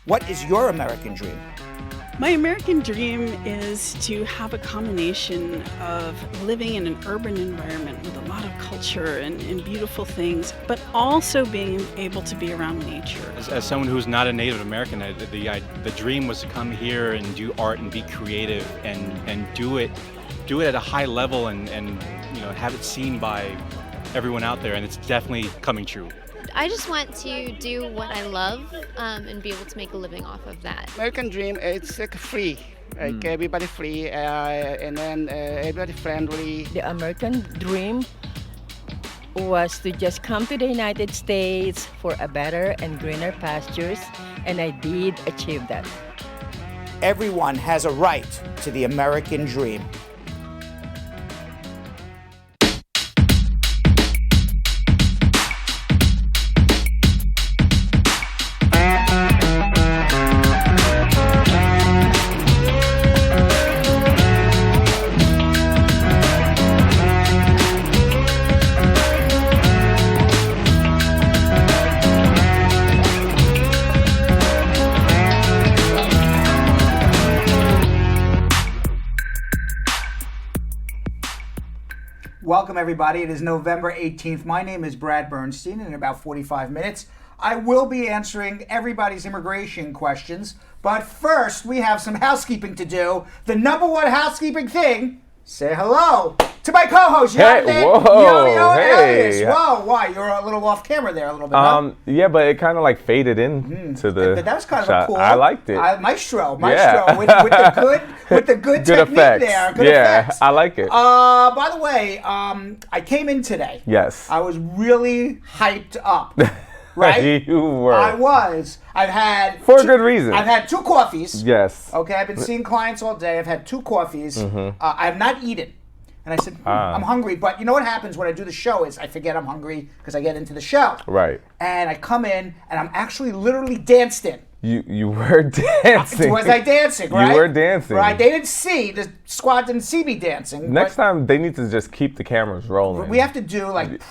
What is your American dream? My American dream is to have a combination of living in an urban environment with a lot of culture and beautiful things, but also being able to be around nature. As someone who's not a Native American, the dream was to come here and do art and be creative and do it at a high level and have it seen by everyone out there, and it's definitely coming true. I just want to do what I love and be able to make a living off of that. American dream is like free, like everybody free, and then everybody friendly. The American dream was to just come to the United States for a better and greener pastures, and I did achieve that. Everyone has a right to the American dream. Welcome, everybody. It is November 18th. My name is Brad Bernstein, and in about 45 minutes, I will be answering everybody's immigration questions. But first, we have some housekeeping to do. The number one housekeeping thing, say hello to my co-host, Yonathan. Hey, whoa, Elias. Whoa, why? You're a little off camera there a little bit, huh? Yeah, but it kind of like faded in to the That was kind shot. of cool. I liked it. Maestro, Yeah. with the good technique effects. there. Good yeah, effects. I like it. By the way, I came in today. Yes. I was really hyped up. Right? You were. I was. I've had For a good reason. I've had 2 coffees. Yes. Okay, I've been seeing clients all day. I've had 2 coffees. I have not eaten. And I said, I'm hungry. But you know what happens when I do the show is I forget I'm hungry because I get into the show. Right. And I come in and I'm actually literally danced in. You were dancing. Was I dancing, right? You were dancing. Right. They didn't see, the squad didn't see me dancing. Next time, they need to just keep the cameras rolling. We have to do like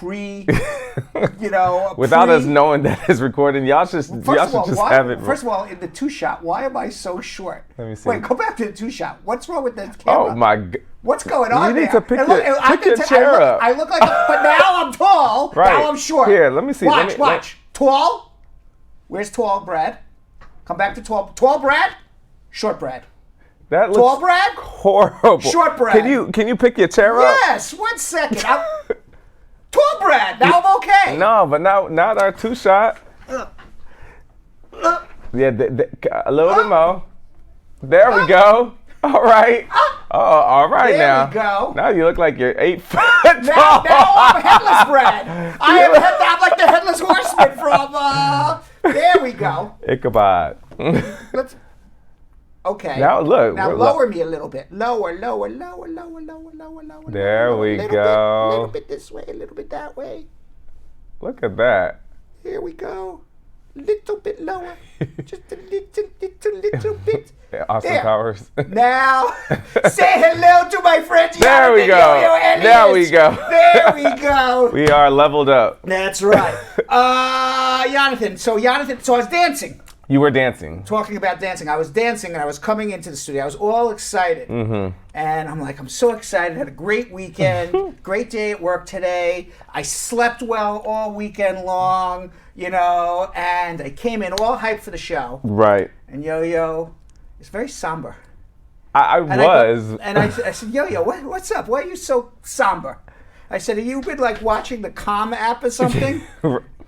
without us knowing that it's recording. Y'all should just have it. First of all, in the 2-shot, why am I so short? Let me see. Wait, go back to the 2-shot. What's wrong with the camera? Oh my God. What's going on there? You need to pick your chair up. I look like, but now I'm tall. Right. Now I'm short. Here, let me see. Watch. Tall? Where's tall, Brad? Come back to tall. Tall, Brad? Short, Brad. That looks tall, Brad? Horrible. Short, Brad. Can you pick your chair up? Yes. 1 second. Tall, Brad. Now I'm okay. No, but now our 2-shot. Yeah, a little bit more. There we go. All right. All right there now. We go. Now you look like you're 8 foot now tall. I'm headless, Brad. I'm like the headless horseman from. There we go. Ichabod. Okay. Now look. Now lower me a little bit. Lower. There we go. A little bit this way, a little bit that way. Look at that. Here we go. Little bit lower. Just a little bit. Austin there. Powers. Now, say hello to my friend Yonathan. There we go. Elias. There we go. There we go. We are leveled up. That's right. Yonathan, so I was dancing. You were dancing. Talking about dancing. I was dancing and I was coming into the studio. I was all excited. And I'm like, I'm so excited. Had a great weekend. Great day at work today. I slept well all weekend long, and I came in all hyped for the show. Right. And Yo-Yo is very somber. I was. I said, Yo-Yo, what's up? Why are you so somber? I said, have you been like watching the Calm app or something?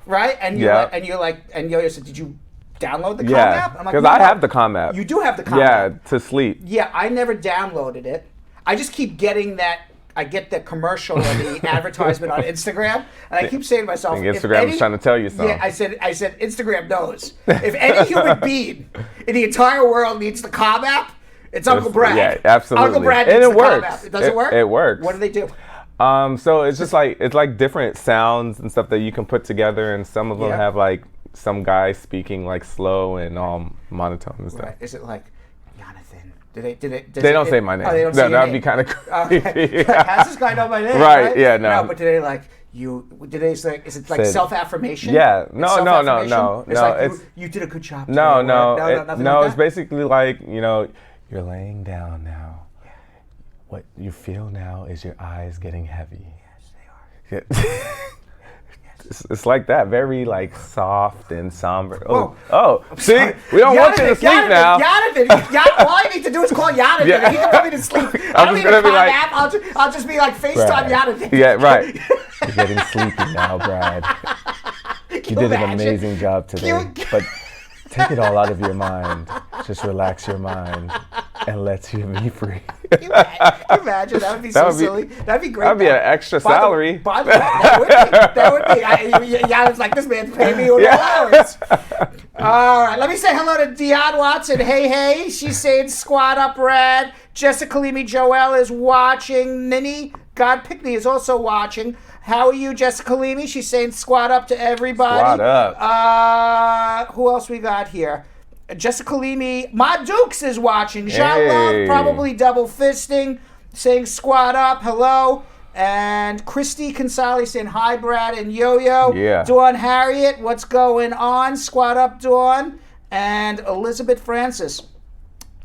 Right? And Yo-Yo said, did you download the Calm app? I'm like, because I have the Calm app. You do have the Calm app? Yeah, to sleep. Yeah, I never downloaded it. I just keep getting that. I get the commercial or the advertisement on Instagram, and I keep saying to myself, I think Instagram is trying to tell you something. Yeah, I said Instagram knows. If any human being in the entire world needs the Calm app, it's Uncle Brad. Yeah, absolutely. Uncle Brad needs the Calm app. Does it work? It works. What do they do? So it's just like different sounds and stuff that you can put together, and some of them have like some guy speaking like slow and monotone and stuff. Right. Is it like Yonathan? They don't say my name. Oh, they don't no, say your that would name. be kind of creepy. Okay. How's this guy know my name? Right, yeah, no. But do they like did they say, is it like Said- self-affirmation? Yeah. It's No. self-affirmation? It's like It's you did a good job today, no. or nothing like It's that? basically like, you're laying down now. What you feel now is your eyes getting heavy. Yes, they are. It's like that, very like soft and somber. Oh, see, we don't want you to sleep now. Yonathan, all I need to do is call Yonathan. Yeah. And he can put me to sleep. I don't need a call app. I'll just be like FaceTime Yonathan. Yeah, right. You're getting sleepy now, Brad. You did an amazing job today, but take it all out of your mind. Just relax your mind and let you be free. Can you imagine? That would be so silly. That'd be great. That'd be an extra salary. By the way, that would be. Yonathan's like, this man's paying me $100. All right, let me say hello to Dion Watson. Hey, she's saying squat up, Brad. Jessica Kalimi Joel is watching. Nini God Pickney is also watching. How are you, Jessica Kalimi? She's saying squat up to everybody. Squat up. Who else we got here? Jessica Kalimi, Ma Dukes is watching. Jean Hey. Love probably double fisting, saying squat up, hello. And Christy Consali saying hi, Brad and Yo-Yo. Yeah. Dawn Harriet, what's going on? Squat up, Dawn. And Elizabeth Francis.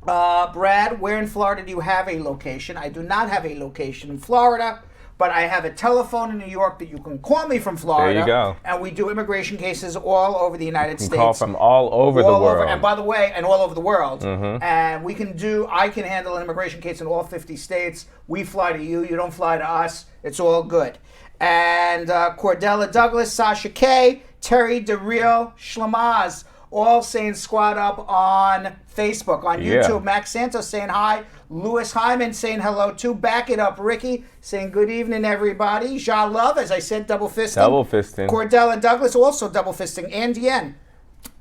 Brad, where in Florida do you have a location? I do not have a location in Florida, but I have a telephone in New York that you can call me from Florida. There you go. And we do immigration cases all over the United States. Call from all over the world. And by the way, and all over the world. And I can handle an immigration case in all 50 states. We fly to you. You don't fly to us. It's all good. And Cordella Douglas, Sasha K, Terry DeReal, Shlamaz, all saying squat up on Facebook. On YouTube, Max Santos saying hi. Louis Hyman saying hello too. Back it up, Ricky saying good evening, everybody. Ja Love, as I said, double fisting. Double fisting. Cordella Douglas also double fisting. Andy N.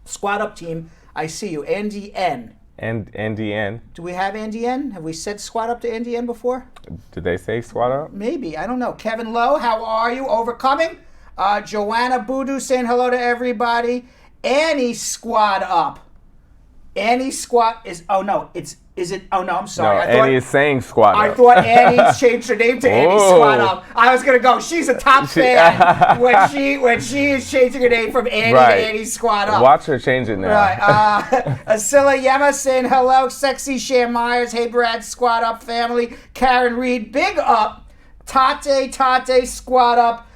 Squat up team. I see you. Andy N. And Andy N. Do we have Andy N? Have we said squat up to Andy N before? Did they say squat up? Maybe. I don't know. Kevin Lowe, how are you? Overcoming. Joanna Boodoo saying hello to everybody. Annie squat up. Annie squat is, oh no, is it, oh no, I'm sorry. No, I thought, Annie is saying squat up. I thought Annie changed her name to Annie Squat Up. I was gonna go, she's a top fan when she is changing her name from Annie to Annie Squat Up. Watch her change it now. Right. Asila Yema saying hello. Sexy Shan Myers. Hey, Brad, squat up family. Karen Reed, big up. Tate, squat up.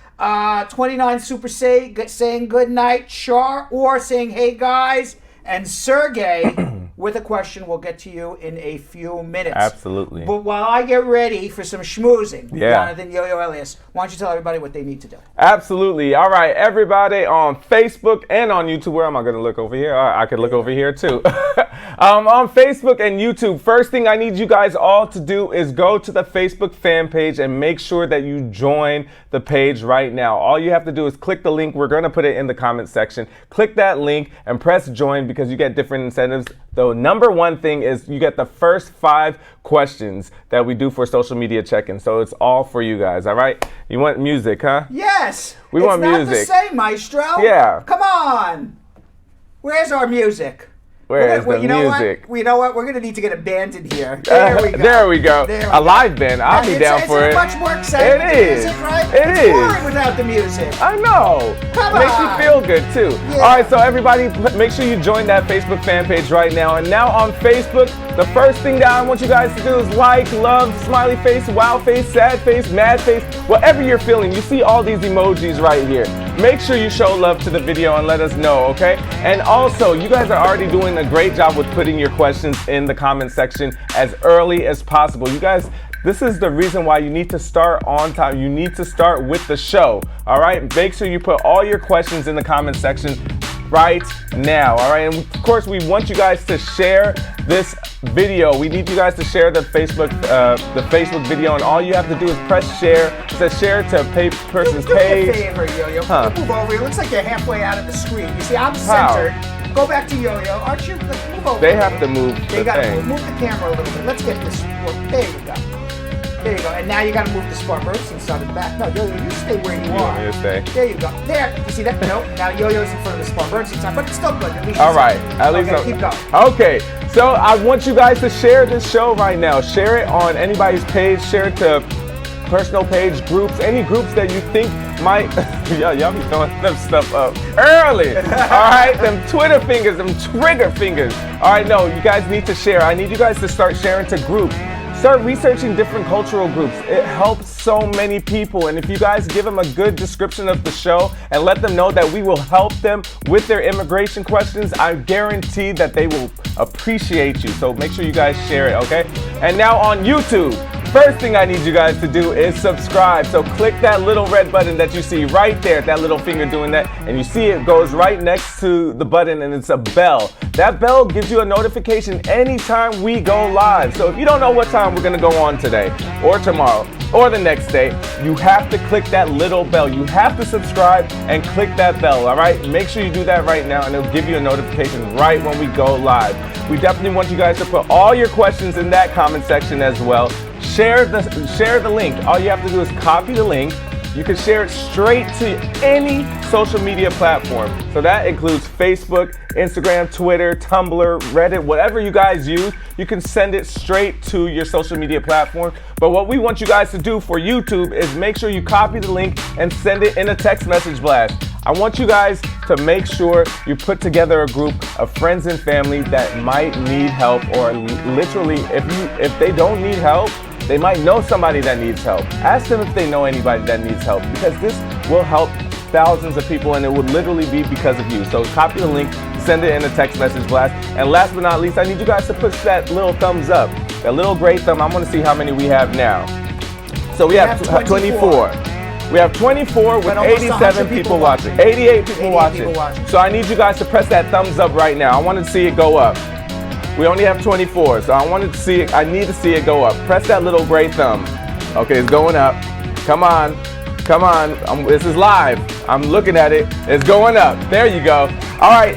29 Super Say saying good night. Char or saying hey guys. And Sergey with a question. We'll get to you in a few minutes. Absolutely. But while I get ready for some schmoozing, Yeah. Yonathan, Yo-Yo, Elias, why don't you tell everybody what they need to do? Absolutely. All right, everybody on Facebook and on YouTube. Where am I going to look over here? I could look over here too. On Facebook and YouTube, first thing I need you guys all to do is go to the Facebook fan page and make sure that you join the page right now. All you have to do is click the link. We're going to put it in the comment section. Click that link and press join because you get different incentives. The number one thing is you get the first 5 questions that we do for social media check-in. So it's all for you guys, all right? You want music, huh? Yes. We want music. It's not the same, Maestro. Yeah. Come on. Where's our music? Where is the you know music? What? You know what? We're going to need to get a band in here. There we go. There we go. There we A live band. I'll be down for it. It's much more exciting with the is. music, right? It It's is. boring without the music. I know. Come Makes on. you feel good too. Yeah. All right, so everybody, make sure you join that Facebook fan page right now. And now on Facebook, the first thing that I want you guys to do is like, love, smiley face, wow face, sad face, mad face, whatever you're feeling. You see all these emojis right here. Make sure you show love to the video and let us know, okay? And also, you guys are already doing a great job with putting your questions in the comment section as early as possible. You guys, this is the reason why you need to start on time. You need to start with the show, all right? Make sure you put all your questions in the comment section right now, all right? And of course, we want you guys to share this video. We need you guys to share the Facebook video, and all you have to do is press share. It says share to person's Do me a page. favor, Yo-Yo. Huh. Move over. It looks like you're halfway out of the screen. You see, I'm centered. Go back to Yo-Yo. Aren't you? Let's move over. They have to move They the gotta thing. move the camera a little bit. Let's get this. There you go. There you go. And now you gotta move the Spar Bernstein side of the back. No, Yo-Yo, you stay where you are. You stay. There you go. There. You see that? No. Now Yo-Yo's in front of the Spar Bernstein side, but it's still good. At least All right. At least okay, keep going. Okay. So I want you guys to share this show right now. Share it on anybody's page. Share it to personal page groups, any groups that you think y'all be throwing them stuff up early. All right, them Twitter fingers, them trigger fingers. All right, no, you guys need to share. I need you guys to start sharing to groups. Start researching different cultural groups. It helps so many people. And if you guys give them a good description of the show and let them know that we will help them with their immigration questions, I guarantee that they will appreciate you. So make sure you guys share it, okay? And now on YouTube, first thing I need you guys to do is subscribe. So click that little red button that you see right there, that little finger doing that, and you see it goes right next to the button, and it's a bell. That bell gives you a notification anytime we go live. So if you don't know what time we're gonna go on today, or tomorrow, or the next day, you have to click that little bell. You have to subscribe and click that bell, all right? Make sure you do that right now, and it'll give you a notification right when we go live. We definitely want you guys to put all your questions in that comment section as well. Share the link. All you have to do is copy the link. You can share it straight to any social media platform. So that includes Facebook, Instagram, Twitter, Tumblr, Reddit, whatever you guys use, you can send it straight to your social media platform. But what we want you guys to do for YouTube is make sure you copy the link and send it in a text message blast. I want you guys to make sure you put together a group of friends and family that might need help, or literally if they don't need help, they might know somebody that needs help. Ask them if they know anybody that needs help, because this will help thousands of people, and it would literally be because of you. So copy the link, send it in a text message blast. And last but not least, I need you guys to push that little thumbs up, that little gray thumb. I want to see how many we have now. So we have 24. We have 24 with 87 people watching. 88 people watching. So I need you guys to press that thumbs up right now. I want to see it go up. We only have 24, so I need to see it go up. Press that little gray thumb. Okay, it's going up. Come on. This is live. I'm looking at it. It's going up. There you go. All right.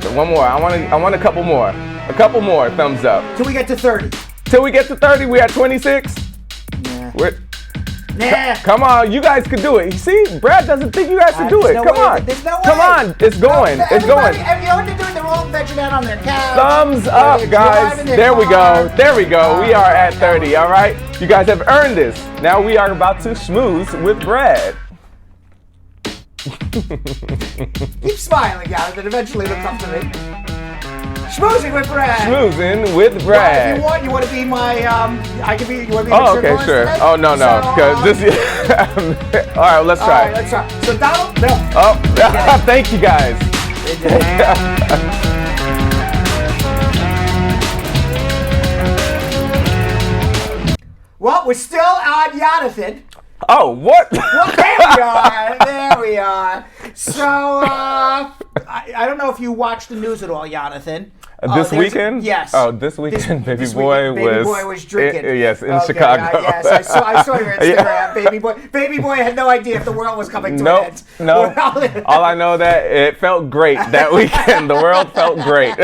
So one more. I want a couple more. A couple more thumbs up. Till we get to 30. Till we get to 30, we at 26. Nah. Come on, you guys can do it. You see, Brad doesn't think you guys can do it. Come on. There's no way. Come on. It's going. It's going. If you're doing the wrong, venture down on their couch. Thumbs up, guys. There we go. There we go. We are at 30, all right? You guys have earned this. Now we are about to schmooze with Brad. Keep smiling, guys, and eventually it'll come to me. Schmoozing with Brad. Schmoozing with Brad. Well, if you want to be my, I can be, you want to be Oh, okay, sure. today? Oh, no, because this is, all right, let's try. All right, let's try. So, Donald, no. Oh, thank you, guys. Well, we're still on Yonathan. Oh, what? Well, there we are. So, I don't know if you watched the news at all, Yonathan. This weekend? Yes. Oh, this weekend, Baby Boy was drinking. Yes, in Chicago. Yes, I saw your Instagram. Baby Boy had no idea if the world was coming to an end. No. All I know that it felt great that weekend. The world felt great.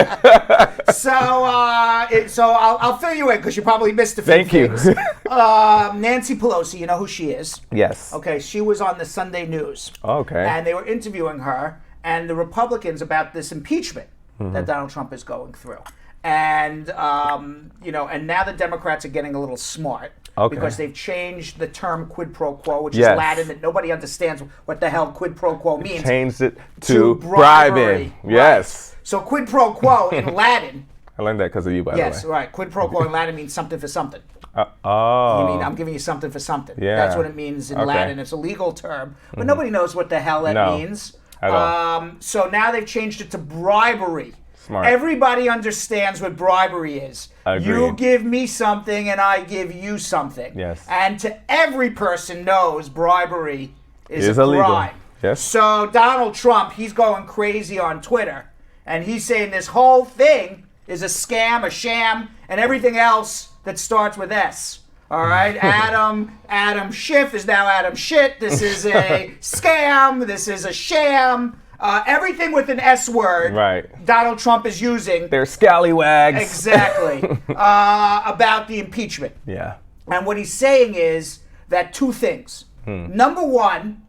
So I'll fill you in because you probably missed a few things. Thank you. Nancy Pelosi, you know who she is? Yes. Okay, she was on the Sunday News. Okay. And they were interviewing her and the Republicans about this impeachment that Donald Trump is going through. And, and now the Democrats are getting a little smart because they've changed the term quid pro quo, which is Latin, and nobody understands what the hell quid pro quo means. Changed it to bribing. Yes. Right. So quid pro quo in Latin. I learned that because of you, by the way. Yes, right. Quid pro quo in Latin means something for something. You mean I'm giving you something for something. Yeah. That's what it means in Latin. It's a legal term, but nobody knows what the hell that means. At all. So now they've changed it to bribery. Smart. Everybody understands what bribery is. Agreed. You give me something and I give you something. Yes. And every person knows bribery is a illegal. crime. Yes. So Donald Trump, he's going crazy on Twitter, and he's saying this whole thing is a scam, a sham, and everything else that starts with S. All right, Adam Schiff is now Adam Shit. This is a scam. This is a sham. Everything with an S word. Right. Donald Trump is using. They're scallywags. Exactly. About the impeachment. Yeah. And what he's saying is that two things. Number one,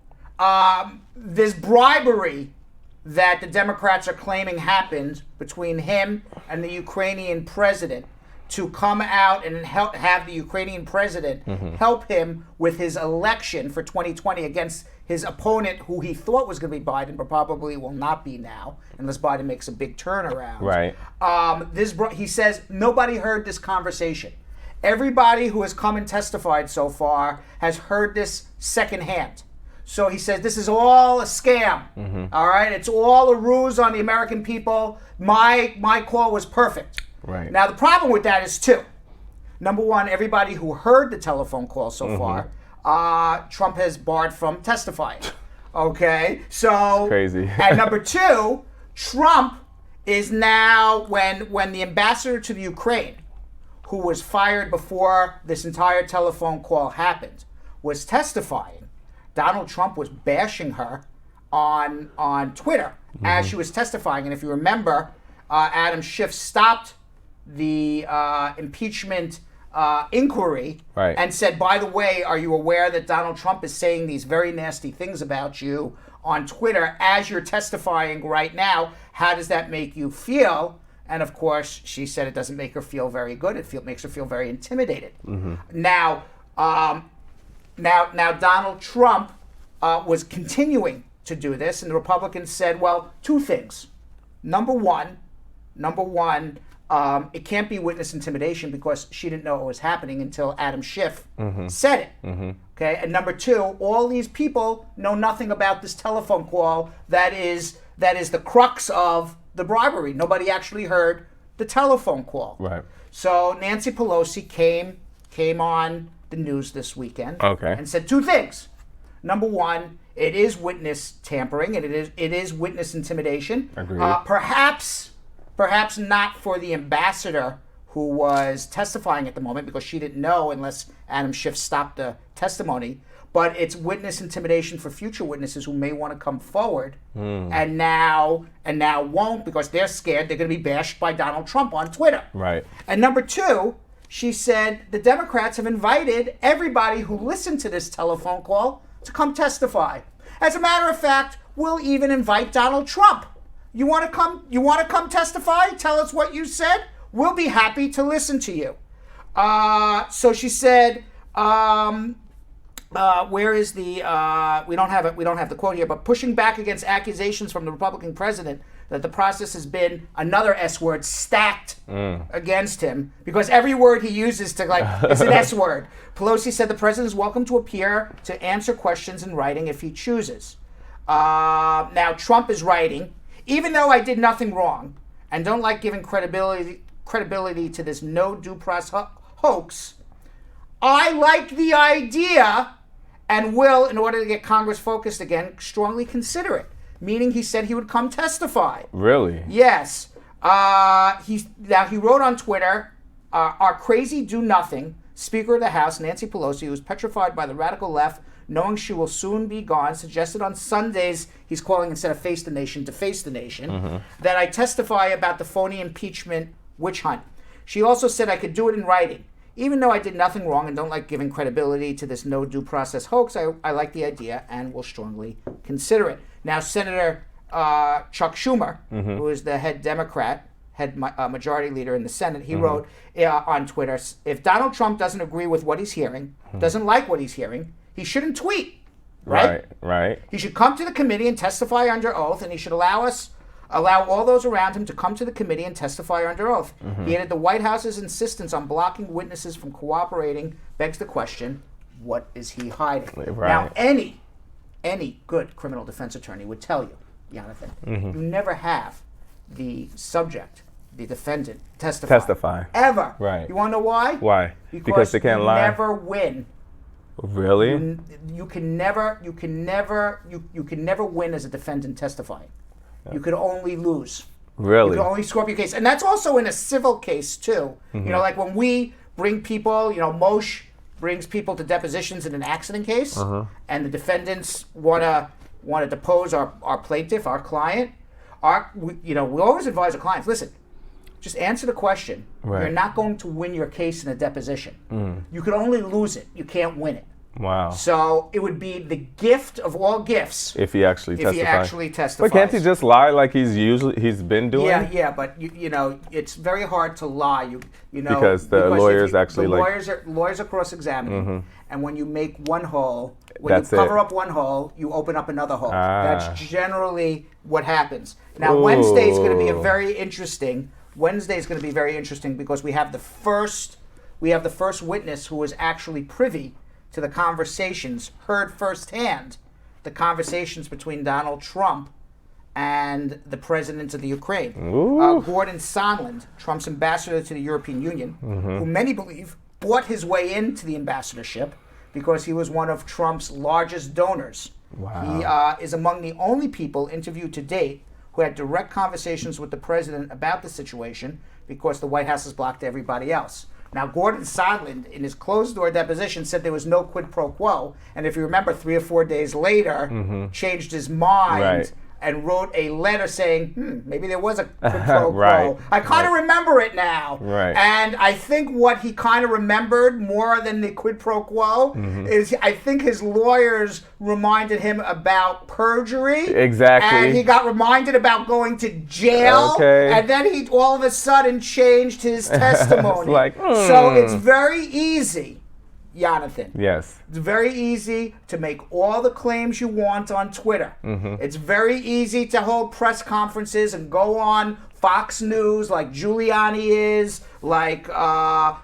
this bribery that the Democrats are claiming happened between him and the Ukrainian president to come out and have the Ukrainian president help him with his election for 2020 against his opponent, who he thought was going to be Biden, but probably will not be now, unless Biden makes a big turnaround. Right. He says nobody heard this conversation. Everybody who has come and testified so far has heard this secondhand. So he says this is all a scam. All right, it's all a ruse on the American people. My call was perfect. Right. Now the problem with that is two. Number one, everybody who heard the telephone call so far, Trump has barred from testifying. Okay, so crazy. And number two, Trump is now when the ambassador to the Ukraine, who was fired before this entire telephone call happened, was testifying. Donald Trump was bashing her on Twitter as she was testifying. And if you remember, Adam Schiff stopped the impeachment inquiry and said, by the way, are you aware that Donald Trump is saying these very nasty things about you on Twitter as you're testifying right now? How does that make you feel? And of course, she said it doesn't make her feel very good. It makes her feel very intimidated. Now, Donald Trump was continuing to do this, and the Republicans said, well, two things. Number one, it can't be witness intimidation because she didn't know what was happening until Adam Schiff said it. Okay, and number two, all these people know nothing about this telephone call that is the crux of the bribery. Nobody actually heard the telephone call. Right. So Nancy Pelosi came on the news this weekend and said two things. Number one, it is witness tampering and it is witness intimidation. Agreed. Perhaps not for the ambassador who was testifying at the moment because she didn't know unless Adam Schiff stopped the testimony. But it's witness intimidation for future witnesses who may want to come forward and now won't because they're scared they're going to be bashed by Donald Trump on Twitter. Right. And number two, she said the Democrats have invited everybody who listened to this telephone call to come testify. As a matter of fact, we'll even invite Donald Trump. You want to come testify? Tell us what you said. We'll be happy to listen to you. So she said, where is the? We don't have it. We don't have the quote here. But pushing back against accusations from the Republican president that the process has been another S word stacked against him because every word he uses to it's an S word. Pelosi said the president is welcome to appear to answer questions in writing if he chooses. Now Trump is writing, even though I did nothing wrong and don't like giving credibility to this no due process hoax, I like the idea and will, in order to get Congress focused again, strongly consider it. Meaning he said he would come testify. Really? Yes. He wrote on Twitter, our crazy do-nothing Speaker of the House, Nancy Pelosi, who is petrified by the radical left, knowing she will soon be gone, suggested on Sundays, he's calling instead of face the nation to face the nation, that I testify about the phony impeachment witch hunt. She also said I could do it in writing. Even though I did nothing wrong and don't like giving credibility to this no due process hoax, I like the idea and will strongly consider it. Now, Senator Chuck Schumer, who is the head Democrat, majority leader in the Senate, he wrote on Twitter, if Donald Trump doesn't agree with what he's hearing, doesn't like what he's hearing, he shouldn't tweet. Right? Right. He should come to the committee and testify under oath, and he should allow all those around him to come to the committee and testify under oath. He added the White House's insistence on blocking witnesses from cooperating begs the question, what is he hiding? Right. Now, any good criminal defense attorney would tell you, Yonathan, you never have the subject, the defendant, testify. Ever. Right. You want to know why? Why? Because they can't lie. Never win. Really? You can never win as a defendant testifying. You could only lose. Really? You can only score up your case. And that's also in a civil case, too. You know, like when we bring people, Moshe brings people to depositions in an accident case, and the defendants want to depose our plaintiff, our client. We always advise our clients, listen, just answer the question. Right. You're not going to win your case in a deposition. You can only lose it. You can't win it. Wow. So it would be the gift of all gifts If he actually if testifies. he actually testifies. But can't he just lie like he's been doing? Yeah, but you know, it's very hard to lie. You know, Because the lawyers actually the like lawyers are cross-examining, and when you make one hole, when That's you cover it. up one hole, you open up another hole. Ah. That's generally what happens. Now Ooh. Wednesday is going to be very interesting. Wednesday is going to be very interesting because we have the first witness who was actually privy to the conversations, heard firsthand the conversations between Donald Trump and the president of the Ukraine. Gordon Sondland, Trump's ambassador to the European Union, who many believe bought his way into the ambassadorship because he was one of Trump's largest donors. Wow. He is among the only people interviewed to date who had direct conversations with the president about the situation because the White House has blocked everybody else. Now, Gordon Sondland, in his closed-door deposition, said there was no quid pro quo, and if you remember, 3 or 4 days later, changed his mind Right. and wrote a letter saying, maybe there was a quid pro quo. Right. I kind of remember it now. Right. And I think what he kind of remembered more than the quid pro quo is I think his lawyers reminded him about perjury. Exactly. And he got reminded about going to jail. Okay. And then he all of a sudden changed his testimony. It's like, So it's very easy, Yonathan. Yes. It's very easy to make all the claims you want on Twitter. It's very easy to hold press conferences and go on Fox News like Giuliani is, like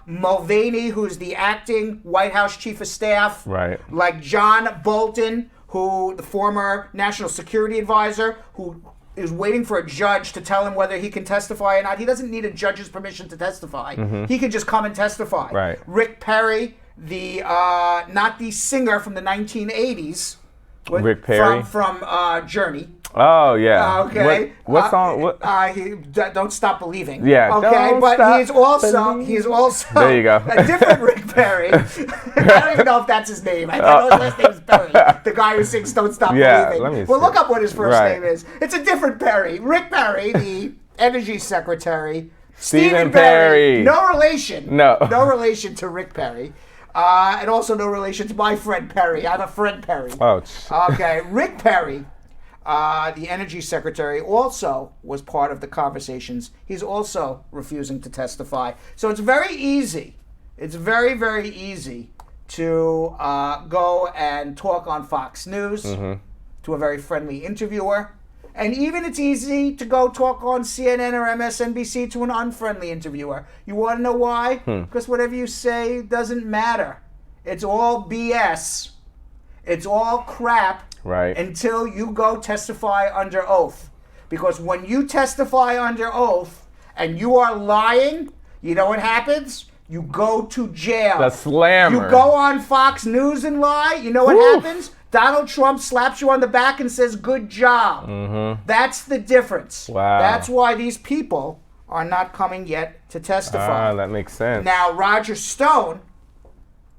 Mulvaney, who's the acting White House chief of staff, Right. like John Bolton, who the former national security advisor, who is waiting for a judge to tell him whether he can testify or not. He doesn't need a judge's permission to testify. He can just come and testify. Right. Rick Perry, the not the singer from the 1980s. Rick Perry? From Journey. Oh yeah. Okay. What song? What? Don't Stop Believing. Yeah, Okay, Don't but Stop he's also There you go. a different Rick Perry. I don't even know if that's his name. I know his last name is Perry. The guy who sings Don't Stop Yeah, Believing. let me Well, see. look up what his first Right. name is. It's a different Perry. Rick Perry, the energy secretary. Stephen Perry. No relation. No. No relation to Rick Perry. And also no relation to my friend Perry. I'm a friend Perry. Oh. Okay, Rick Perry, the energy secretary, also was part of the conversations. He's also refusing to testify. So it's very easy. It's very, very easy to go and talk on Fox News to a very friendly interviewer. And even it's easy to go talk on CNN or MSNBC to an unfriendly interviewer. You want to know why? Because whatever you say doesn't matter. It's all BS. It's all crap. Right. Until you go testify under oath. Because when you testify under oath and you are lying, you know what happens? You go to jail. The slammer. You go on Fox News and lie, you know what happens? Donald Trump slaps you on the back and says, good job. That's the difference. Wow. That's why these people are not coming yet to testify. That makes sense. Now, Roger Stone,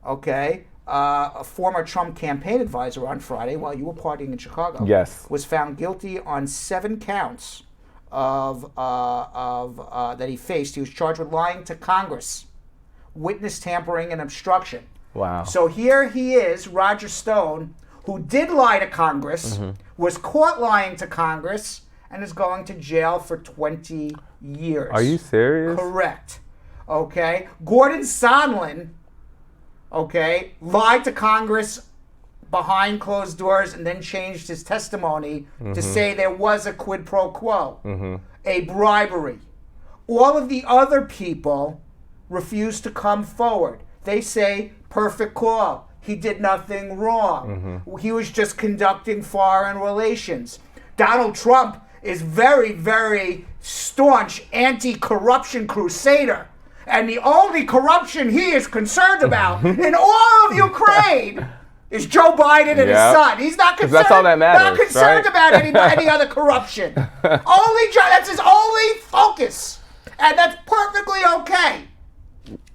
okay, a former Trump campaign advisor on Friday while you were partying in Chicago, Yes. was found guilty on 7 counts of that he faced. He was charged with lying to Congress, witness tampering, and obstruction. Wow. So here he is, Roger Stone, who did lie to Congress, was caught lying to Congress, and is going to jail for 20 years. Are you serious? Correct. Okay. Gordon Sondland, okay, lied to Congress behind closed doors and then changed his testimony to say there was a quid pro quo, a bribery. All of the other people refuse to come forward. They say, perfect call. He did nothing wrong. He was just conducting foreign relations. Donald Trump is very, very staunch anti-corruption crusader. And the only corruption he is concerned about in all of Ukraine is Joe Biden and his son. He's not concerned. That's all that matters, not concerned right? about any other corruption. That's his only focus. And that's perfectly okay.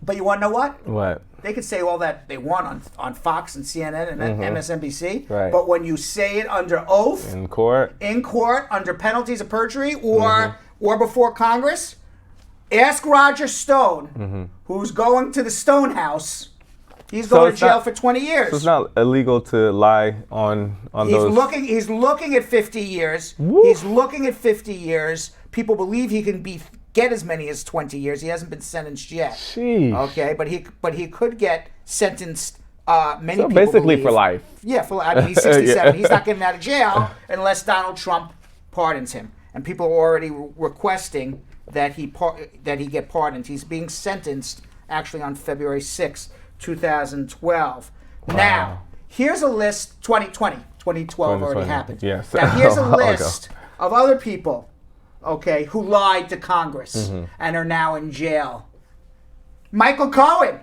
But you want to know what? What? They could say all that they want on Fox and CNN and MSNBC, Right. but when you say it under oath, In court? in court, under penalties of perjury, or before Congress, ask Roger Stone, who's going to the Stone House He's going to jail not, for 20 years. So it's not illegal to lie on those. He's looking at 50 years. Woo. He's looking at 50 years. People believe he can get as many as 20 years. He hasn't been sentenced yet. Sheesh. Okay, but he could get sentenced. Many So people basically believe, for life. Yeah, I mean, he's 67. Yeah. He's not getting out of jail unless Donald Trump pardons him. And people are already requesting that he get pardoned. He's being sentenced actually on February 6th, 2012. Wow. Now, here's a list. 2012 already happened. Yes. Now, here's a I'll go. list of other people, okay, who lied to Congress and are now in jail. Michael Cohen.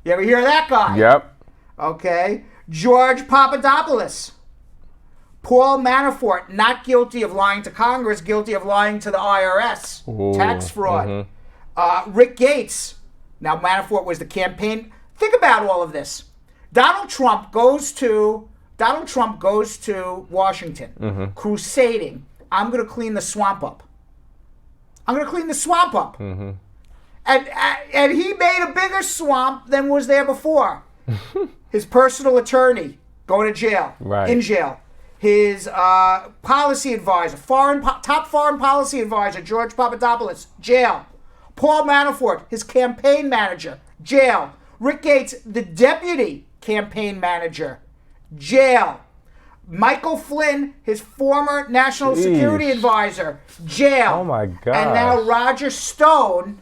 You ever hear of that guy? Yep. Okay. George Papadopoulos. Paul Manafort, not guilty of lying to Congress, guilty of lying to the IRS. Ooh, Tax fraud. Rick Gates. Now, Manafort was the campaign. Think about all of this. Donald Trump goes to Washington, crusading. I'm going to clean the swamp up. And he made a bigger swamp than was there before. His personal attorney going to jail, in jail. His policy advisor, top foreign policy advisor, George Papadopoulos, jail. Paul Manafort, his campaign manager, jail. Rick Gates, the deputy campaign manager, jail. Michael Flynn, his former national security advisor, jail. Oh my God. And now Roger Stone,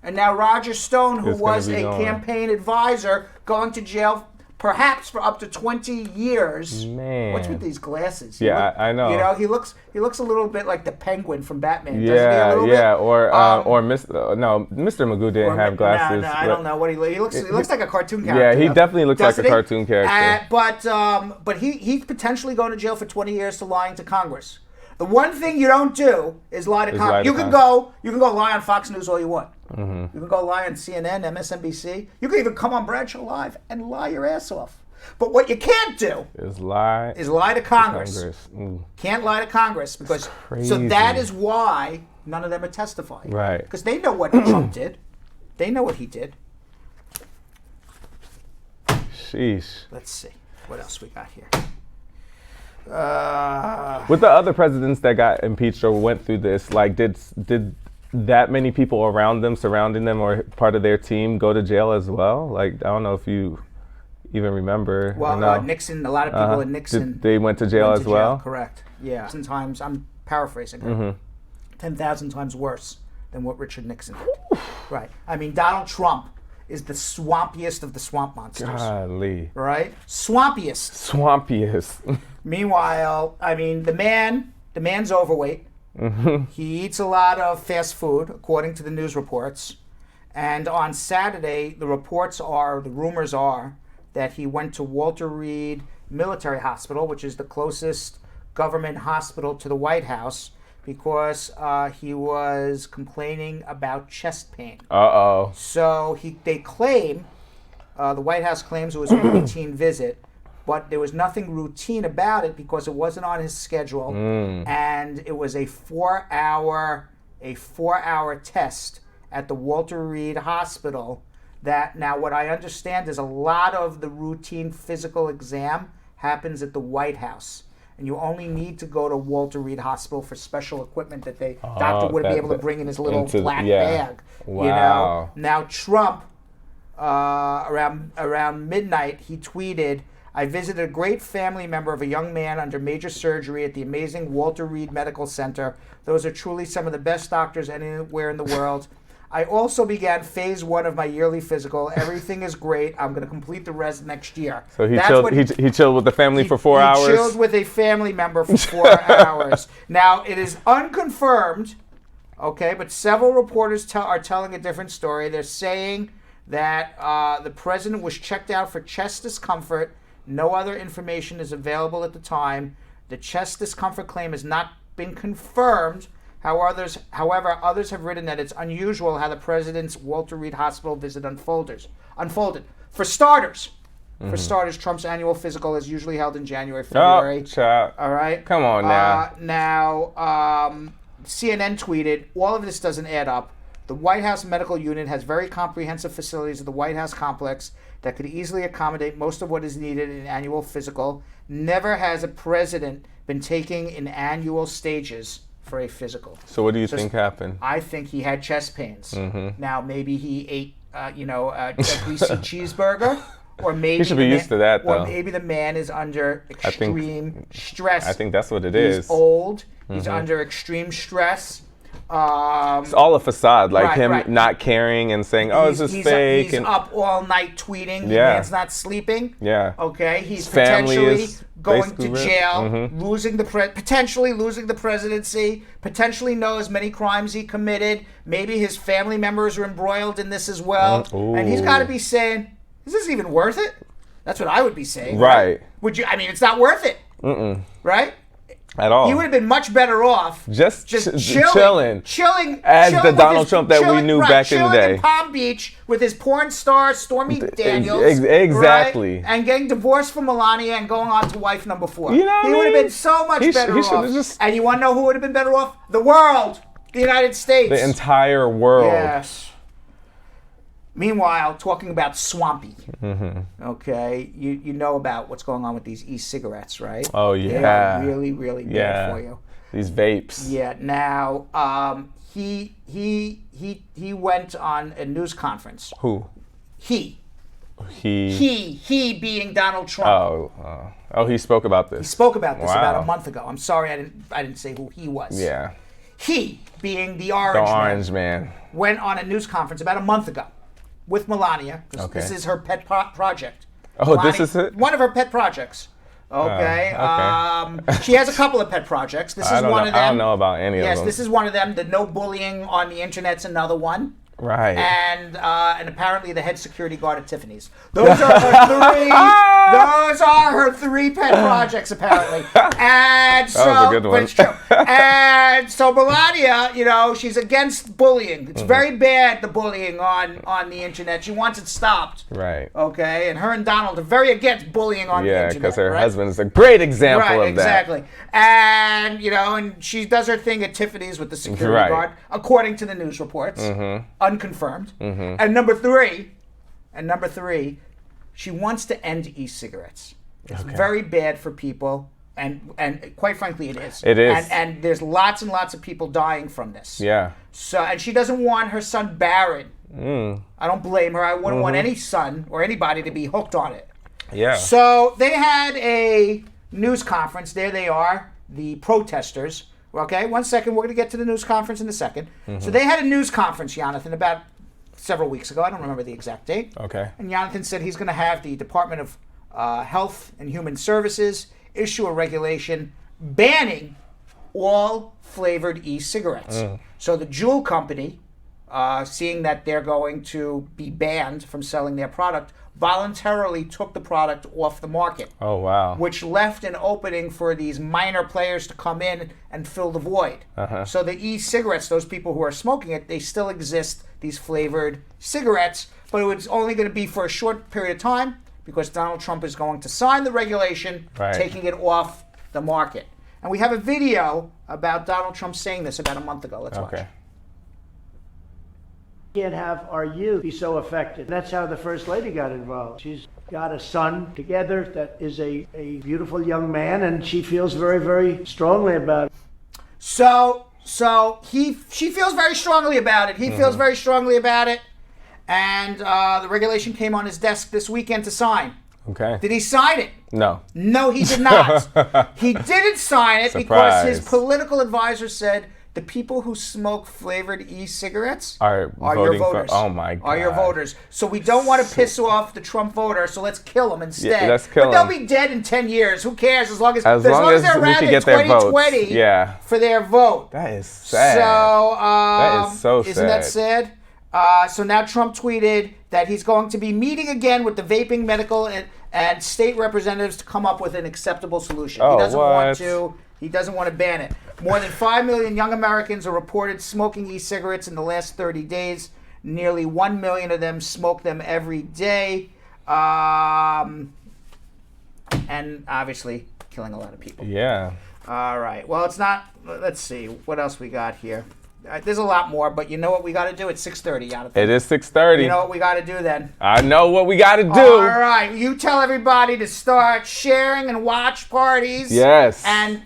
who Is was gonna a be going. campaign advisor, going to jail perhaps for up to 20 years. Man. What's with these glasses? Yeah, I know. You know, he looks a little bit like the Penguin from Batman. Yeah, doesn't he, a little yeah. bit? Or Mr. Magoo didn't have glasses. No, I don't know what he looks. He looks like a cartoon Yeah, character. he though. definitely looks like Doesn't a he? cartoon character. But he's potentially going to jail for 20 years to lying to Congress. The one thing you don't do is lie to Congress. You can go lie on Fox News all you want. You can go lie on CNN, MSNBC. You can even come on Bradshaw Live and lie your ass off. But what you can't do Is lie to Congress. Ooh. Can't lie to Congress because crazy. so that is why none of them are testifying. Right. Because they know what Trump did. They know what he did. Sheesh. Let's see what else we got here. With the other presidents that got impeached or went through this, like, did that many people around them, surrounding them, or part of their team go to jail as well? Like, I don't know if you even remember. Well, Nixon, a lot of people in Nixon. They went to jail as well? Correct. Yeah. 10,000 times, I'm paraphrasing her. 10,000 times worse than what Richard Nixon did. Right. I mean, Donald Trump is the swampiest of the swamp monsters. Golly. Right? Swampiest. Swampiest. Meanwhile, I mean, the man's overweight. He eats a lot of fast food, according to the news reports. And on Saturday, the rumors are, that he went to Walter Reed Military Hospital, which is the closest government hospital to the White House, because he was complaining about chest pain. Uh-oh. So they claim, the White House claims it was a routine visit, but there was nothing routine about it because it wasn't on his schedule, and it was a 4-hour test at the Walter Reed Hospital. That now, what I understand is a lot of the routine physical exam happens at the White House, and you only need to go to Walter Reed Hospital for special equipment that doctor wouldn't be able to bring in his little black bag. Wow. You know. Now Trump, around midnight, he tweeted, "I visited a great family member of a young man under major surgery at the amazing Walter Reed Medical Center. Those are truly some of the best doctors anywhere in the world. I also began phase 1 of my yearly physical. Everything is great. I'm going to complete the rest next year." So he chilled with the family for 4 hours? He chilled with a family member for 4 hours. Now, it is unconfirmed, okay, but several reporters are telling a different story. They're saying that the president was checked out for chest discomfort. No other information is available at the time. The chest discomfort claim has not been confirmed. However, others have written that it's unusual how the president's Walter Reed Hospital visit unfolded. For starters, Trump's annual physical is usually held in January, February. Oh, child. All right. Come on now. CNN tweeted, all of this doesn't add up. The White House Medical Unit has very comprehensive facilities at the White House complex that could easily accommodate most of what is needed in annual physical. Never has a president been taking in annual stages for a physical. So what do you think happened? I think he had chest pains. Mm-hmm. Now maybe he ate, a greasy cheeseburger, or maybe He should be used to that, though. Or maybe the man is under extreme stress. I think that's what it is. He's old. He's under extreme stress. It's all a facade, like him not caring and saying, "Oh, it's just fake." He's and up all night tweeting. The Yeah. man's not sleeping. Yeah. Okay. He's His family potentially is going basically to ripped. jail, potentially losing the presidency. Potentially knows many crimes he committed. Maybe his family members are embroiled in this as well. And he's got to be saying, "Is this even worth it?" That's what I would be saying. Right. Would you? I mean, it's not worth it. Right. At all. He would have been much better off just chilling as the with Donald Trump that we knew back in the day. Chilling in Palm Beach with his porn star Stormy Daniels, exactly, right? And getting divorced from Melania and going on to wife number 4. You know what he I would have mean? been so much better off. And you want to know who would have been better off? The world, the United States, the entire world. Yes. Meanwhile, talking about Swampy, okay, you know about what's going on with these e-cigarettes, right? Oh yeah, they are really, really bad for you. These vapes. Yeah. Now, he went on a news conference. Who? He being Donald Trump. Oh, he spoke about this. He spoke about this Wow. about a month ago. I'm sorry, I didn't say who he was. Yeah. He being the orange man went on a news conference about a month ago with Melania. Okay. This is her pet project. Oh, Melania, this is it? One of her pet projects. Okay. Okay. She has a couple of pet projects. This is one of them. I don't know about any of them. Yes, this is one of them. The no bullying on the internet's another one. Right. And apparently the head security guard at Tiffany's. Those are her three. Those are her 3 pet projects apparently. And so, that was a good one. But it's true. And so Melania, she's against bullying. It's very bad, the bullying on the internet. She wants it stopped. Right. Okay. And her and Donald are very against bullying on the internet. Yeah, because her husband's a great example of that. Right, exactly. And, and she does her thing at Tiffany's with the security guard, according to the news reports, unconfirmed. And number three, she wants to end e-cigarettes. It's very bad for people, and quite frankly, it is. It is. And there's lots and lots of people dying from this. Yeah. So, and she doesn't want her son Barre. I don't blame her. I wouldn't want any son or anybody to be hooked on it. Yeah. So they had a news conference. There they are, the protesters. Okay, 1 second. We're going to get to the news conference in a second. So they had a news conference, Yonathan, about several weeks ago. I don't remember the exact date. Okay. And Yonathan said he's going to have the Department of Health and Human Services issue a regulation banning all flavored e-cigarettes. So the Juul company, seeing that they're going to be banned from selling their product, voluntarily took the product off the market. Oh, wow. Which left an opening for these minor players to come in and fill the void. So the e-cigarettes, those people who are smoking it, they still exist, these flavored cigarettes, but it was only going to be for a short period of time because Donald Trump is going to sign the regulation, taking it off the market. And we have a video about Donald Trump saying this about a month ago. Let's watch. Can't have our youth be so affected. That's how the First Lady got involved. She's got a son together that is a beautiful young man, and she feels very, very strongly about it. So she feels very strongly about it. He feels very strongly about it. And the regulation came on his desk this weekend to sign. Okay. Did he sign it? No. No, he did not. He didn't sign it because his political advisor said the people who smoke flavored e-cigarettes are your voters. Oh my God. Are your voters. So we don't want to piss off the Trump voter, so let's kill them instead. Yeah, let's kill but them. They'll be dead in 10 years. Who cares? As long as as they're we around can in get their 2020 votes. for their vote. That is sad. So, that is so sad. Isn't that sad? So now Trump tweeted that he's going to be meeting again with the vaping medical and state representatives to come up with an acceptable solution. Oh, He doesn't want to ban it. More than 5 million young Americans are reported smoking e-cigarettes in the last 30 days. Nearly 1 million of them smoke them every day. And obviously killing a lot of people. Yeah. All right. Well, it's not. Let's see. What else we got here? There's a lot more, but you know what we got to do? It's 6:30, Yonathan. It is 6:30. You know what we got to do then? I know what we got to do. All right, you tell everybody to start sharing and watch parties. Yes. And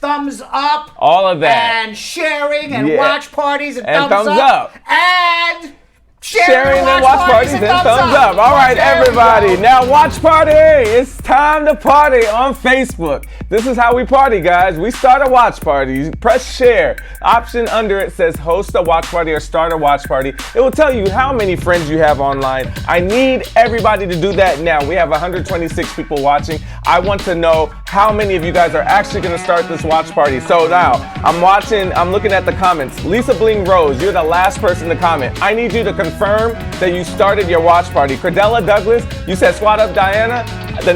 thumbs up. All of that. And sharing and watch parties and thumbs up. And sharing and watch parties and thumbs up. All right, everybody. Now watch party. It's time to party on Facebook. This is how we party, guys. We start a watch party. You press share. Option under it says host a watch party or start a watch party. It will tell you how many friends you have online. I need everybody to do that now. We have 126 people watching. I want to know how many of you guys are actually going to start this watch party. So now I'm looking at the comments. Lisa Bling Rose, you're the last person to comment. I need you to confirm that you started your watch party. Cordella Douglas, you said squad up Diana. The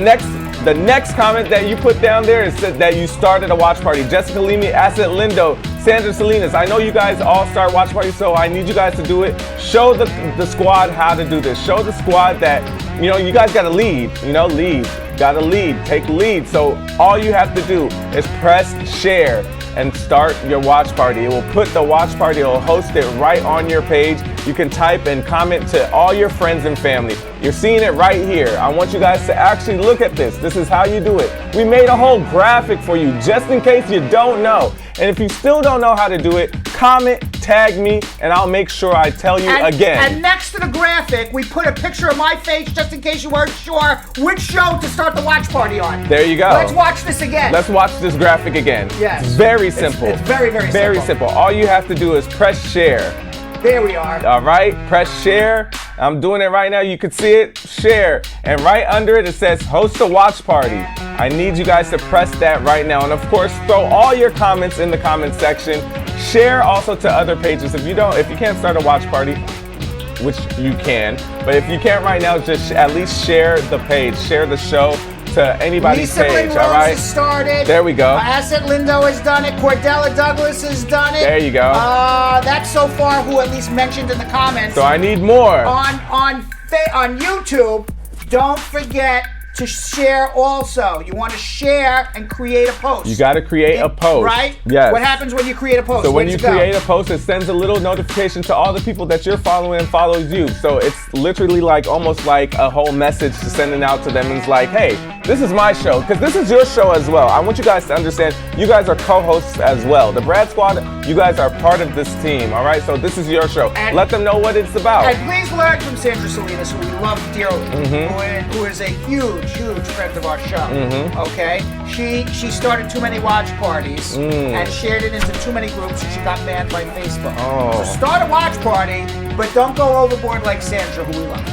next comment that you put down there is that you started a watch party. Jessica Limi, Asset Lindo, Sandra Salinas. I know you guys all start watch parties, so I need you guys to do it. Show the squad how to do this. Show the squad that, you guys got to lead. Lead. Got to lead. Take lead. So all you have to do is press share and start your watch party. It will put the watch party, it will host it right on your page. You can type and comment to all your friends and family. You're seeing it right here. I want you guys to actually look at this. This is how you do it. We made a whole graphic for you just in case you don't know. And if you still don't know how to do it, comment, tag me, and I'll make sure I tell you again. And next to the graphic, we put a picture of my face just in case you weren't sure which show to start the watch party on. There you go. Let's watch this again. Let's watch this graphic again. Yes. It's very simple. It's very, very simple. Very simple. All you have to do is press share. There we are. All right, press share. I'm doing it right now. You can see it. Share. And right under it, it says host a watch party. I need you guys to press that right now. And of course, throw all your comments in the comment section. Share also to other pages. If you can't start a watch party, which you can, but if you can't right now, just at least share the page, share the show to anybody's page, all right? Has started. There we go. Asset Lindo has done it. Cordella Douglas has done it. There you go. That's so far who at least mentioned in the comments. So I need more. On YouTube, don't forget to share also. You want to share and create a post. You got to create a post. Right? Yes. What happens when you create a post? So when you create a post, it sends a little notification to all the people that you're following and follows you. So it's literally almost like a whole message to sending out to them. And it's like, hey, this is my show. Because this is your show as well. I want you guys to understand you guys are co-hosts as well. The Brad Squad, you guys are part of this team. All right? So this is your show. And let them know what it's about. And please learn from Sandra Salinas, who we love dearly, who is a huge friend of our show. Okay, she started too many watch parties and shared it into too many groups, and she got banned by Facebook. So start a watch party, but don't go overboard like Sandra, who we love.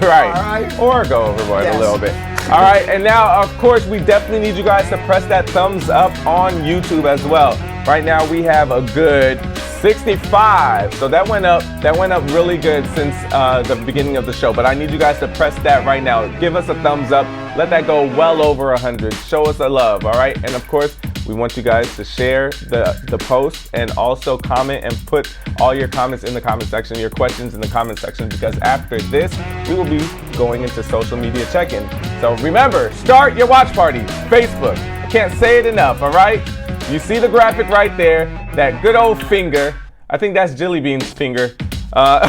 Right. All right. Or go overboard a little bit. All right, and now of course we definitely need you guys to press that thumbs up on YouTube as well. Right now we have a good 65. So that went up really good since the beginning of the show. But I need you guys to press that right now. Give us a thumbs up. Let that go well over 100. Show us a love, all right? And of course, we want you guys to share the post and also comment and put all your comments in the comment section, your questions in the comment section, because after this, we will be going into social media check-in. So remember, start your watch party, Facebook. I can't say it enough, all right? You see the graphic right there, that good old finger. I think that's Jilly Bean's finger. Very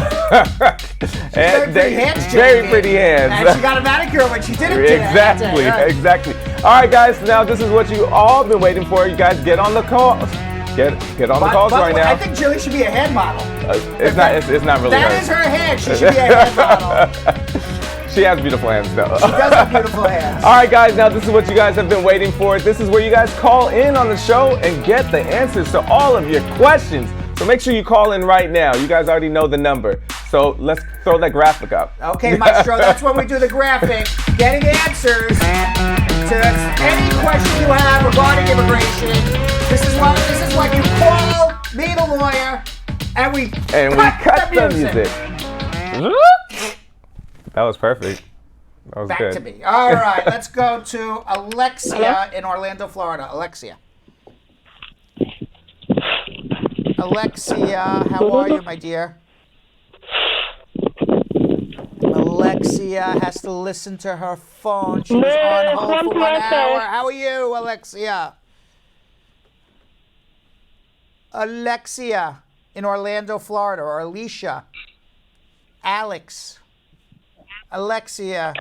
pretty hands. And she got a manicure when she did it today. Exactly. All right, guys. Now this is what you all been waiting for. You guys get on the calls. Get on the calls right now. I think Jilly should be a head model. It's not really. That is her head. She should be a head model. She has beautiful hands, though. She does have beautiful hands. All right, guys. Now this is what you guys have been waiting for. This is where you guys call in on the show and get the answers to all of your questions. So make sure you call in right now. You guys already know the number. So let's throw that graphic up. Okay, Maestro, that's when we do the graphic. Getting answers to any question you have regarding immigration. This is what you call me, the lawyer, and we cut the music. That was perfect. That was Back good. to me. All right, let's go to Alexia in Orlando, Florida. Alexia, how are you, my dear? Alexia has to listen to her phone. She was on hold for 1 hour. How are you, Alexia? Alexia in Orlando, Florida, or Alicia. Alex. Alexia.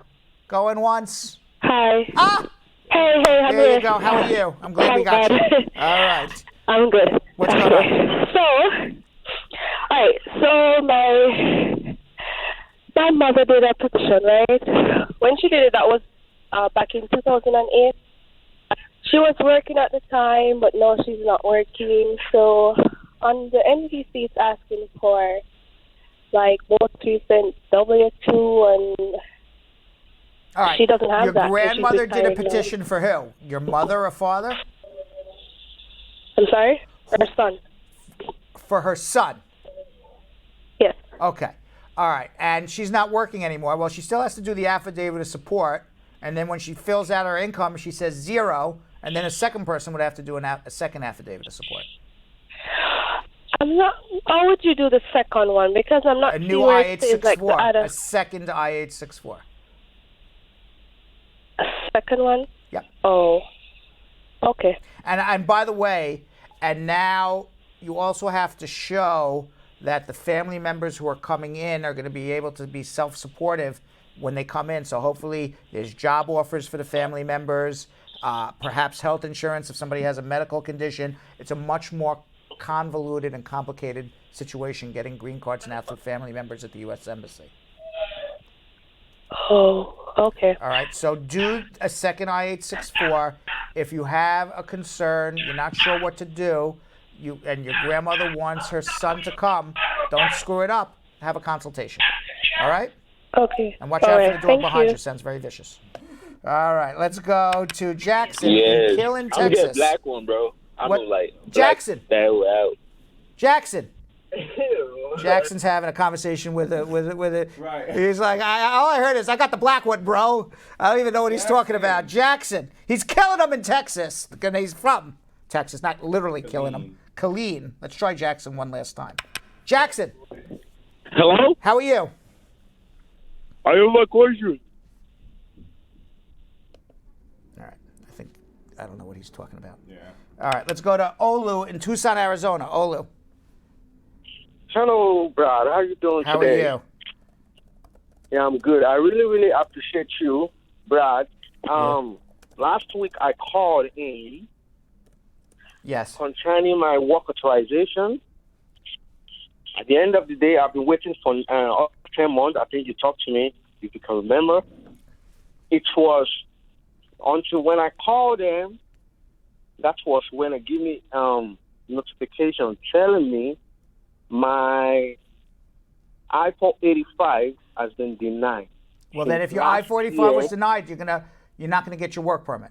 Going once. Hi. Ah! Hey, I'm There here. you go. How are you? I'm glad we got you. All right. I'm good. What's going on? So my mother did a petition, right? When she did it, that was back in 2008. She was working at the time, but now she's not working. So on the NVC, it's asking for like most recent W-2, and All right. she doesn't have Your that. so she's grandmother did a retired now. petition for who? Your mother or father? I'm sorry? Her son. For her son. Yes. Okay. All right. And she's not working anymore. Well, she still has to do the affidavit of support. And then when she fills out her income, she says 0. And then a second person would have to do a second affidavit of support. I'm not. How would you do the second one? Because I'm not A new seeing where it says, like, the I-864. other A second I-864. second one. Yep. Oh. Okay. And by the way, and now you also have to show that the family members who are coming in are going to be able to be self-supportive when they come in. So hopefully there's job offers for the family members, perhaps health insurance if somebody has a medical condition. It's a much more convoluted and complicated situation getting green cards now through family members at the U.S. Embassy. Oh, okay. All right, so do a second I-864. If you have a concern, you're not sure what to do, and your grandmother wants her son to come, don't screw it up. Have a consultation. All right? Okay. And watch All out right. for the dog Thank behind you. you. Sounds very vicious. All right, let's go to Jackson Yes. in Killen, I'm Texas. the black one, bro. I'm What? like Jackson. Black, that Jackson. Jackson's having a conversation with a. Right. He's like, all I heard is, I got the black one, bro. I don't even know what he's talking about. Jackson. He's killing them in Texas. And he's from Texas, not literally killing them. Killeen. Let's try Jackson one last time. Jackson. Hello? How are you? I am my question. All right. I don't know what he's talking about. Yeah. All right. Let's go to Olu in Tucson, Arizona. Olu. Hello, Brad. How you doing How today? are you? Yeah, I'm good. I really, really appreciate you, Brad. Last week I called in Yes. concerning my work authorization. At the end of the day, I've been waiting for 10 months. I think you talked to me, if you can remember. It was until when I called them, that was when they gave me notification telling me my I-485 has been denied. Well, then if your Last I-45 was year- denied, you're not gonna get your work permit.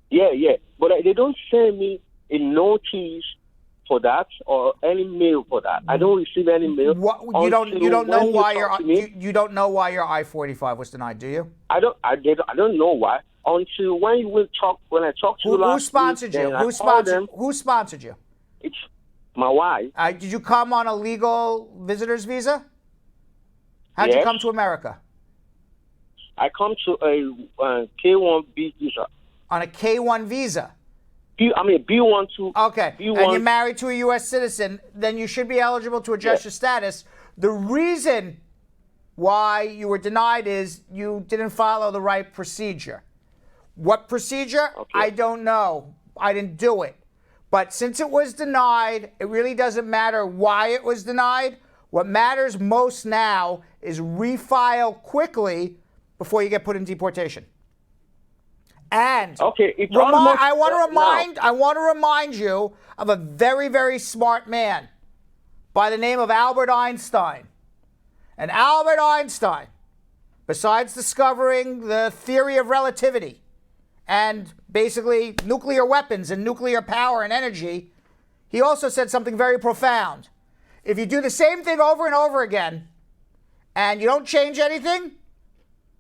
Yeah. But they don't send me a notice for that or any mail for that. I don't receive any mail. What, you don't know when why talk to me. you don't know why your I-45 was denied, do you? I don't know why. Until when I talked to you last Who sponsored week, you? then I Who called them. sponsored you? It's my wife. Did you come on a legal visitor's visa? How'd you Yes. come to America? I come to a K1B visa. On a K-1 visa. B1 to Okay. B1. And you're married to a U.S. citizen, then you should be eligible to adjust Yes. your status. The reason why you were denied is you didn't follow the right procedure. What procedure? Okay. I don't know. I didn't do it. But since it was denied, it really doesn't matter why it was denied. What matters most now is refile quickly before you get put in deportation. And Okay, it's almost I want now. to remind you of a very, very smart man by the name of Albert Einstein. And Albert Einstein, besides discovering the theory of relativity and basically nuclear weapons and nuclear power and energy, he also said something very profound. If you do the same thing over and over again and you don't change anything,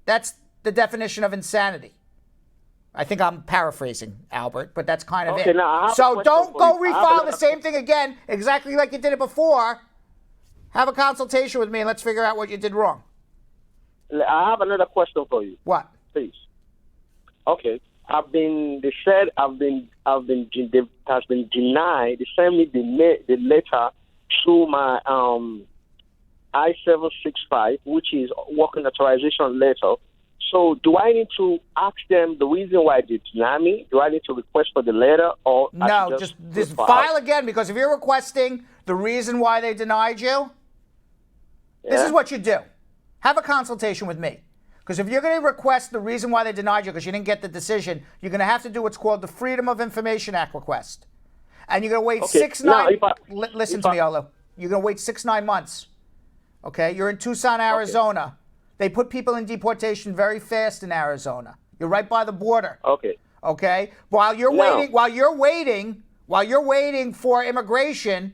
that's the definition of insanity. I think I'm paraphrasing Albert, but that's kind of Okay, it. now I have a So question don't for go you. I have refile another the same thing again, exactly like you did it before. Have a consultation with me and let's figure out what you did wrong. I have another question for you, What? please. Okay. They said it has been denied. They sent me the letter through my I-765, which is working authorization letter. So do I need to ask them the reason why they deny me? Do I need to request for the letter, or No, just file again, because if you're requesting the reason why they denied you, this is what you do. Have a consultation with me. Because if you're going to request the reason why they denied you because you didn't get the decision, you're going to have to do what's called the Freedom of Information Act request. And you're going to wait listen to me, Olo. You're going to wait 6-9 months. Okay? You're in Tucson, Arizona. They put people in deportation very fast in Arizona. You're right by the border. Okay? While you're waiting for immigration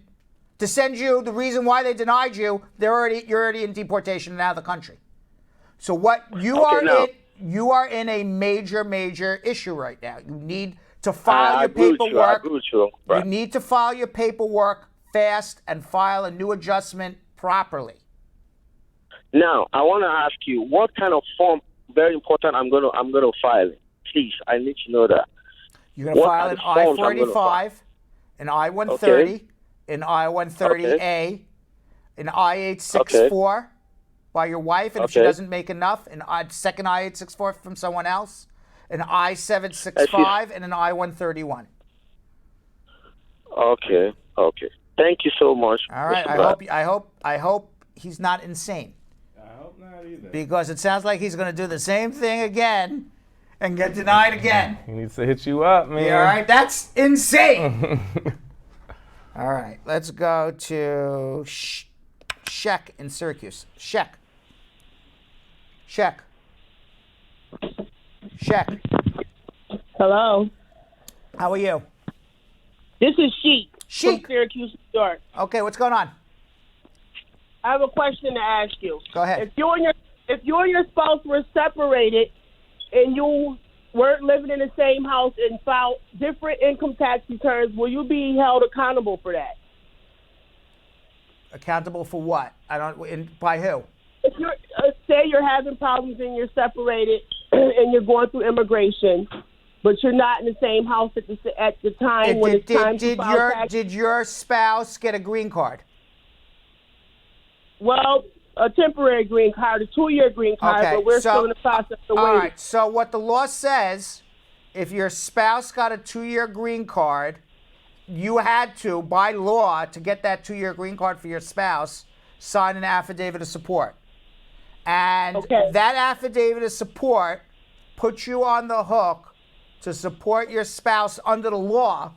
to send you the reason why they denied you, you're already in deportation and out of the country. So what you are in a major issue right now. You need to file your paperwork. You need to file your paperwork fast and file a new adjustment properly. Now, I want to ask you what kind of form. Very important. I'm gonna file it. Please, I need to know that. You're gonna file an I-45, an I-130, an I-130A, an I-864 by your wife, and if she doesn't make enough, a second I-864 from someone else, an I-765, and an I-131. Okay. Thank you so much. All right. I hope he's not insane. I hope not either. Because it sounds like he's going to do the same thing again and get denied again. He needs to hit you up, man. Yeah, all right. That's insane. All right. Let's go to Shek in Syracuse. Shek. Hello. How are you? This is Sheik. Sheik. From Syracuse, New York. Okay, what's going on? I have a question to ask you. Go ahead. If you and your spouse were separated and you weren't living in the same house and filed different income tax returns, will you be held accountable for that? Accountable for what? By who? If you're say you're having problems and you're separated and you're going through immigration, but you're not in the same house at the time when it's time to file tax. Did your spouse get a green card? Well, a temporary green card, a 2-year green card, but we're still in the process of waiting. All right. So what the law says, if your spouse got a 2-year green card, you had to, by law, to get that 2-year green card for your spouse, sign an affidavit of support. And that affidavit of support puts you on the hook to support your spouse under the law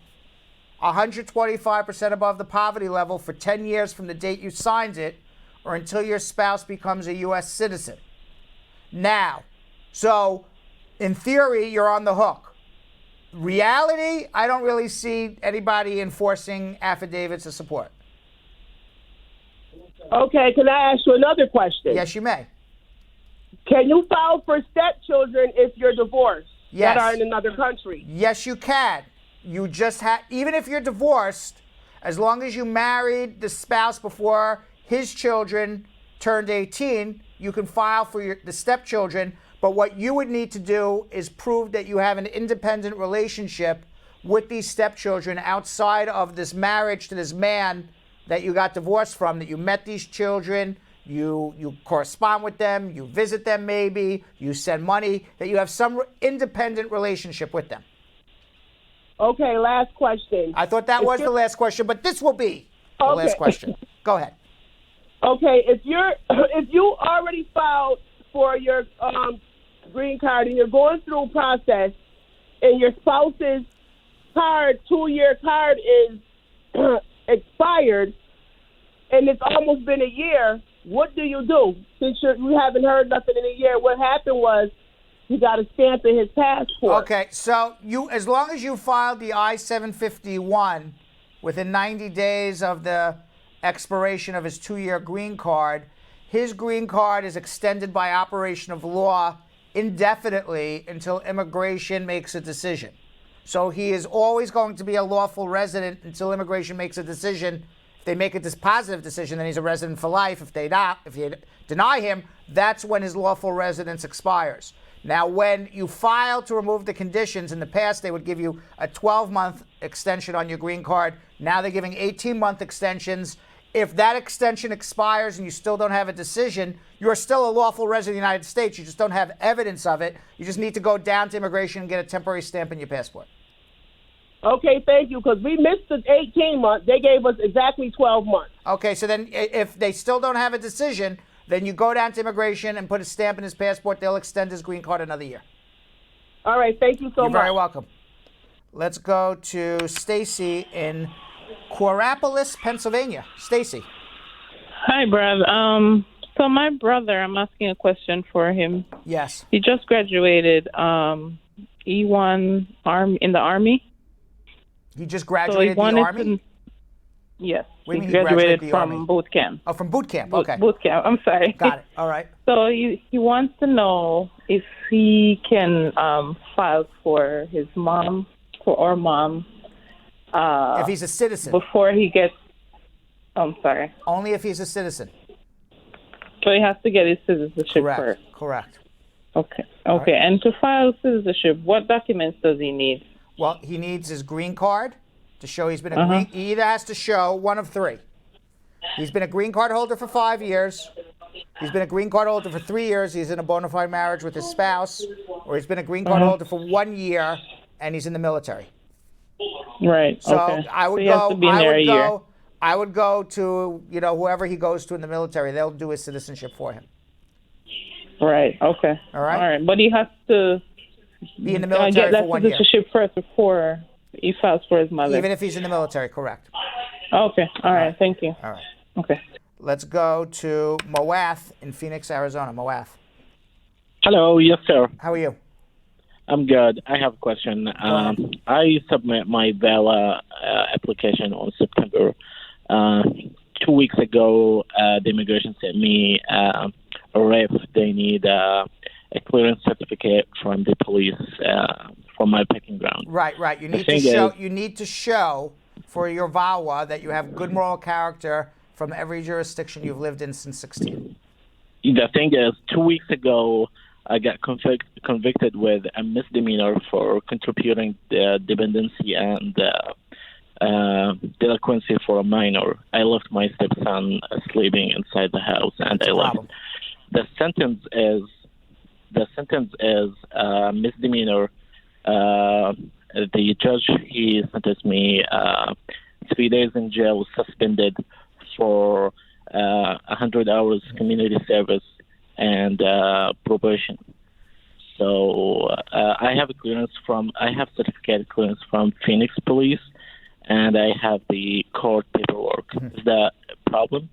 125% above the poverty level for 10 years from the date you signed it, or until your spouse becomes a U.S. citizen. Now, so in theory, you're on the hook. Reality, I don't really see anybody enforcing affidavits of support. Okay, can I ask you another question? Yes, you may. Can you file for stepchildren if you're divorced that are in another country? Yes, you can. You just even if you're divorced, as long as you married the spouse before his children turned 18, you can file for the stepchildren. But what you would need to do is prove that you have an independent relationship with these stepchildren outside of this marriage to this man that you got divorced from, that you met these children, you correspond with them, you visit them maybe, you send money, that you have some independent relationship with them. Okay, last question. I thought that was the last question, but this will be the last question. Go ahead. Okay, if you already filed for your green card and you're going through a process and your spouse's card, 2-year card is expired and it's almost been a year, what do you do? Since you haven't heard nothing in a year, what happened was he got a stamp in his passport. Okay, so as long as you filed the I-751 within 90 days of the expiration of his 2-year green card, his green card is extended by operation of law indefinitely until immigration makes a decision. So he is always going to be a lawful resident until immigration makes a decision. If they make a positive decision, then he's a resident for life. If you deny him, that's when his lawful residence expires. Now, when you file to remove the conditions, in the past they would give you a 12-month extension on your green card. Now they're giving 18-month extensions. If that extension expires and you still don't have a decision, you're still a lawful resident of the United States. You just don't have evidence of it. You just need to go down to immigration and get a temporary stamp in your passport. Okay, thank you, because we missed the 18 months. They gave us exactly 12 months. Okay, so then if they still don't have a decision, then you go down to immigration and put a stamp in his passport. They'll extend his green card another year. All right, thank you so much. You're very welcome. Let's go to Stacy in Coraopolis, Pennsylvania. Stacy. Hi, Brad. So my brother, I'm asking a question for him. Yes. He just graduated E1 in the Army. He just graduated the Army? Yes. What do you He mean he graduated from from boot camp. Oh, from boot camp. Okay. Boot camp. I'm sorry. Got it. All right. So he wants to know if he can file for his mom, for our mom. If he's a citizen. Before he gets. I'm sorry. Only if he's a citizen. So he has to get his citizenship first. Correct. Okay. Okay. Right. And to file citizenship, what documents does he need? Well, he needs his green card to show he's been a green. He either has to show one of three. He's been a green card holder for 5 years. He's been a green card holder for 3 years. He's in a bona fide marriage with his spouse, or he's been a green card holder for 1 year and he's in the military. Right. So okay. I would so he has to be in there a year. I would go to whoever he goes to in the military. They'll do his citizenship for him. Right. Okay. All right. All right. But he has to be in the military get for 1 that year. citizenship first before he files for his mother. Even if he's in the military, correct. Okay. All right. Thank you. All right. Okay. Let's go to Moath in Phoenix, Arizona. Moath. Hello. Yes, sir. How are you? I'm good. I have a question. I submit my VAWA application on September. 2 weeks ago, the immigration sent me a ref. They need a clearance certificate from the police from my packing ground. Right. You need to show for your VAWA that you have good moral character from every jurisdiction you've lived in since 16. The thing is, 2 weeks ago, I got convicted with a misdemeanor for contributing the dependency and delinquency for a minor. I left my stepson sleeping inside the house, and I left. The sentence is misdemeanor. The judge, he sentenced me 3 days in jail, suspended for 100 hours community service and probation. So I have certificate clearance from Phoenix Police, and I have the court paperwork. Is that a problem?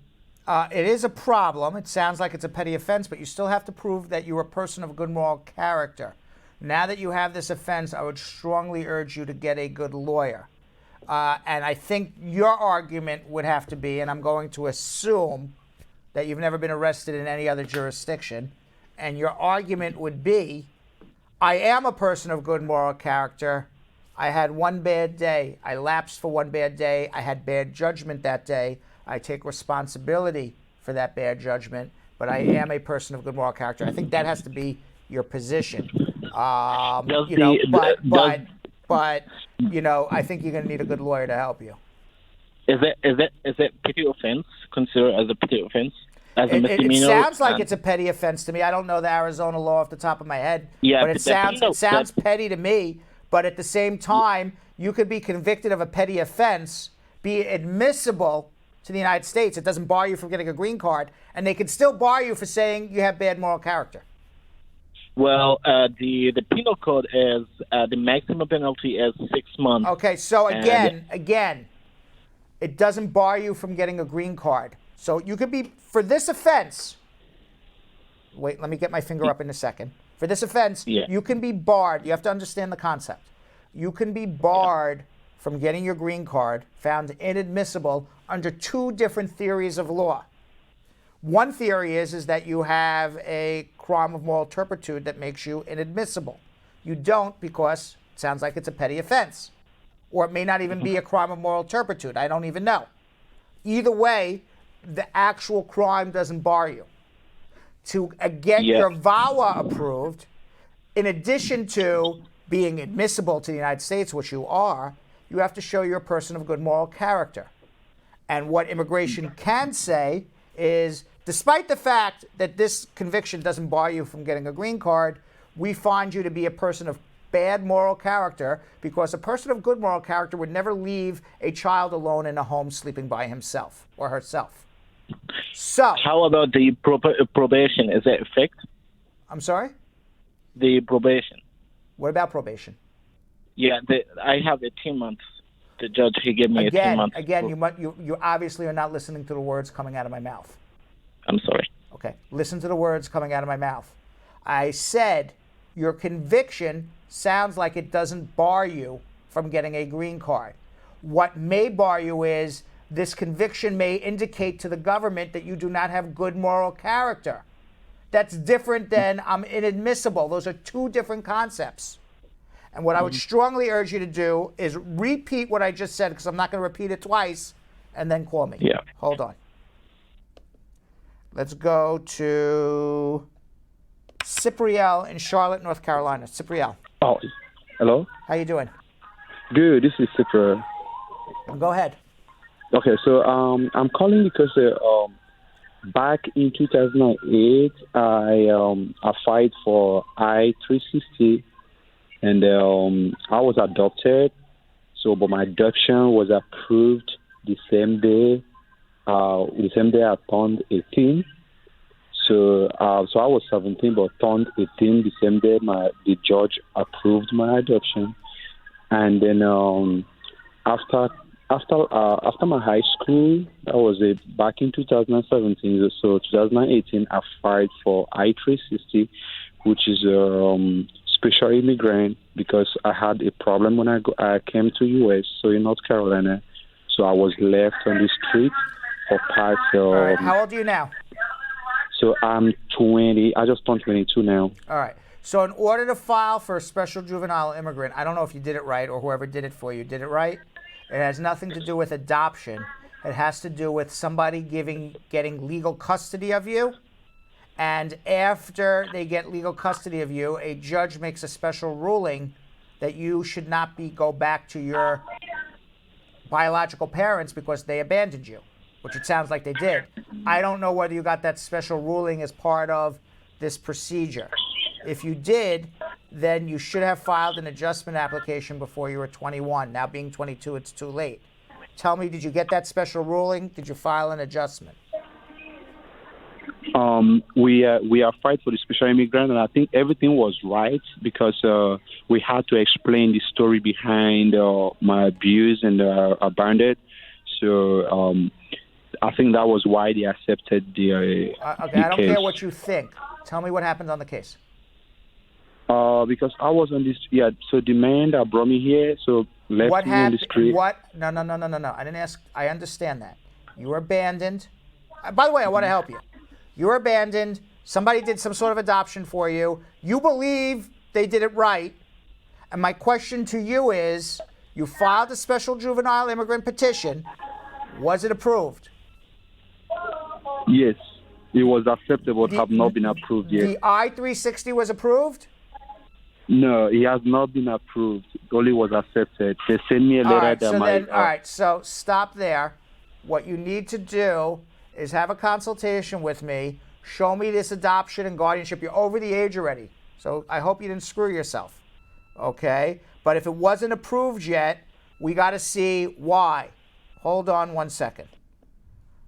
It is a problem. It sounds like it's a petty offense, but you still have to prove that you're a person of good moral character. Now that you have this offense, I would strongly urge you to get a good lawyer. And I think your argument would have to be, and I'm going to assume that you've never been arrested in any other jurisdiction, and your argument would be, I am a person of good moral character. I had one bad day. I lapsed for one bad day. I had bad judgment that day. I take responsibility for that bad judgment, but I am a person of good moral character. I think that has to be your position. But I think you're going to need a good lawyer to help you. Is it petty offense considered as a petty offense? As a misdemeanor? It sounds like it's a petty offense to me. I don't know the Arizona law off the top of my head, but it sounds petty to me. But at the same time, you could be convicted of a petty offense, be admissible to the United States. It doesn't bar you from getting a green card, and they could still bar you for saying you have bad moral character. Well, the penal code is the maximum penalty is 6 months. Okay, so again, it doesn't bar you from getting a green card. So you could be, for this offense, wait, let me get my finger up in a second. For this offense, you can be barred. You have to understand the concept. You can be barred from getting your green card, found inadmissible under two different theories of law. One theory is that you have a crime of moral turpitude that makes you inadmissible. You don't because it sounds like it's a petty offense. Or it may not even be a crime of moral turpitude. I don't even know. Either way, the actual crime doesn't bar you. To get your VAWA approved, in addition to being admissible to the United States, which you are, you have to show you're a person of good moral character. And what immigration can say is, despite the fact that this conviction doesn't bar you from getting a green card, we find you to be a person of bad moral character, because a person of good moral character would never leave a child alone in a home sleeping by himself or herself. So, how about the probation? Is that fixed? I'm sorry? The probation. What about probation? Yeah, I have 18 months. The judge, he gave me 18 months. Again, you obviously are not listening to the words coming out of my mouth. I'm sorry. Okay, listen to the words coming out of my mouth. I said your conviction sounds like it doesn't bar you from getting a green card. What may bar you is this conviction may indicate to the government that you do not have good moral character. That's different than I'm inadmissible. Those are two different concepts. And what I would strongly urge you to do is repeat what I just said, because I'm not going to repeat it twice, and then call me. Yeah. Hold on. Let's go to Cypriel in Charlotte, North Carolina. Cypriel. Oh, hello? How you doing? Good, this is Cypriel. Go ahead. Okay, so I'm calling because back in 2008, I filed for I-360, and I was adopted. So, but my adoption was approved the same day I turned 18. So I was 17, but turned 18 the same day the judge approved my adoption. And then after my high school, that was back in 2017. So 2018, I filed for I-360, which is special immigrant, because I had a problem when I came to U.S. So in North Carolina, so I was left on the street for parts. All right. How old are you now? So I'm 20. I just turned 22 now. All right. So in order to file for a special juvenile immigrant, I don't know if you did it right or whoever did it for you did it right. It has nothing to do with adoption. It has to do with somebody getting legal custody of you. And after they get legal custody of you, a judge makes a special ruling that you should not go back to your biological parents because they abandoned you, which it sounds like they did. I don't know whether you got that special ruling as part of this procedure. If you did, then you should have filed an adjustment application before you were 21. Now being 22, it's too late. Tell me, did you get that special ruling? Did you file an adjustment? We are fighting for the special immigrant, and I think everything was right, because we had to explain the story behind my abuse and abandoned. So I think that was why they accepted the okay, I don't care what you think. Tell me what happened on the case. Because I was on this, so the man that brought me here, so left me on the street. No. I didn't ask. I understand that. You were abandoned. By the way, I want to help you. You were abandoned. Somebody did some sort of adoption for you. You believe they did it right. And my question to you is, you filed a special juvenile immigrant petition. Was it approved? Yes, it was accepted, but have not been approved yet. The I-360 was approved? No, it has not been approved. It only was accepted. They sent me a letter all right, so stop there. What you need to do is have a consultation with me. Show me this adoption and guardianship. You're over the age already, so I hope you didn't screw yourself, okay? But if it wasn't approved yet, we got to see why. Hold on one second.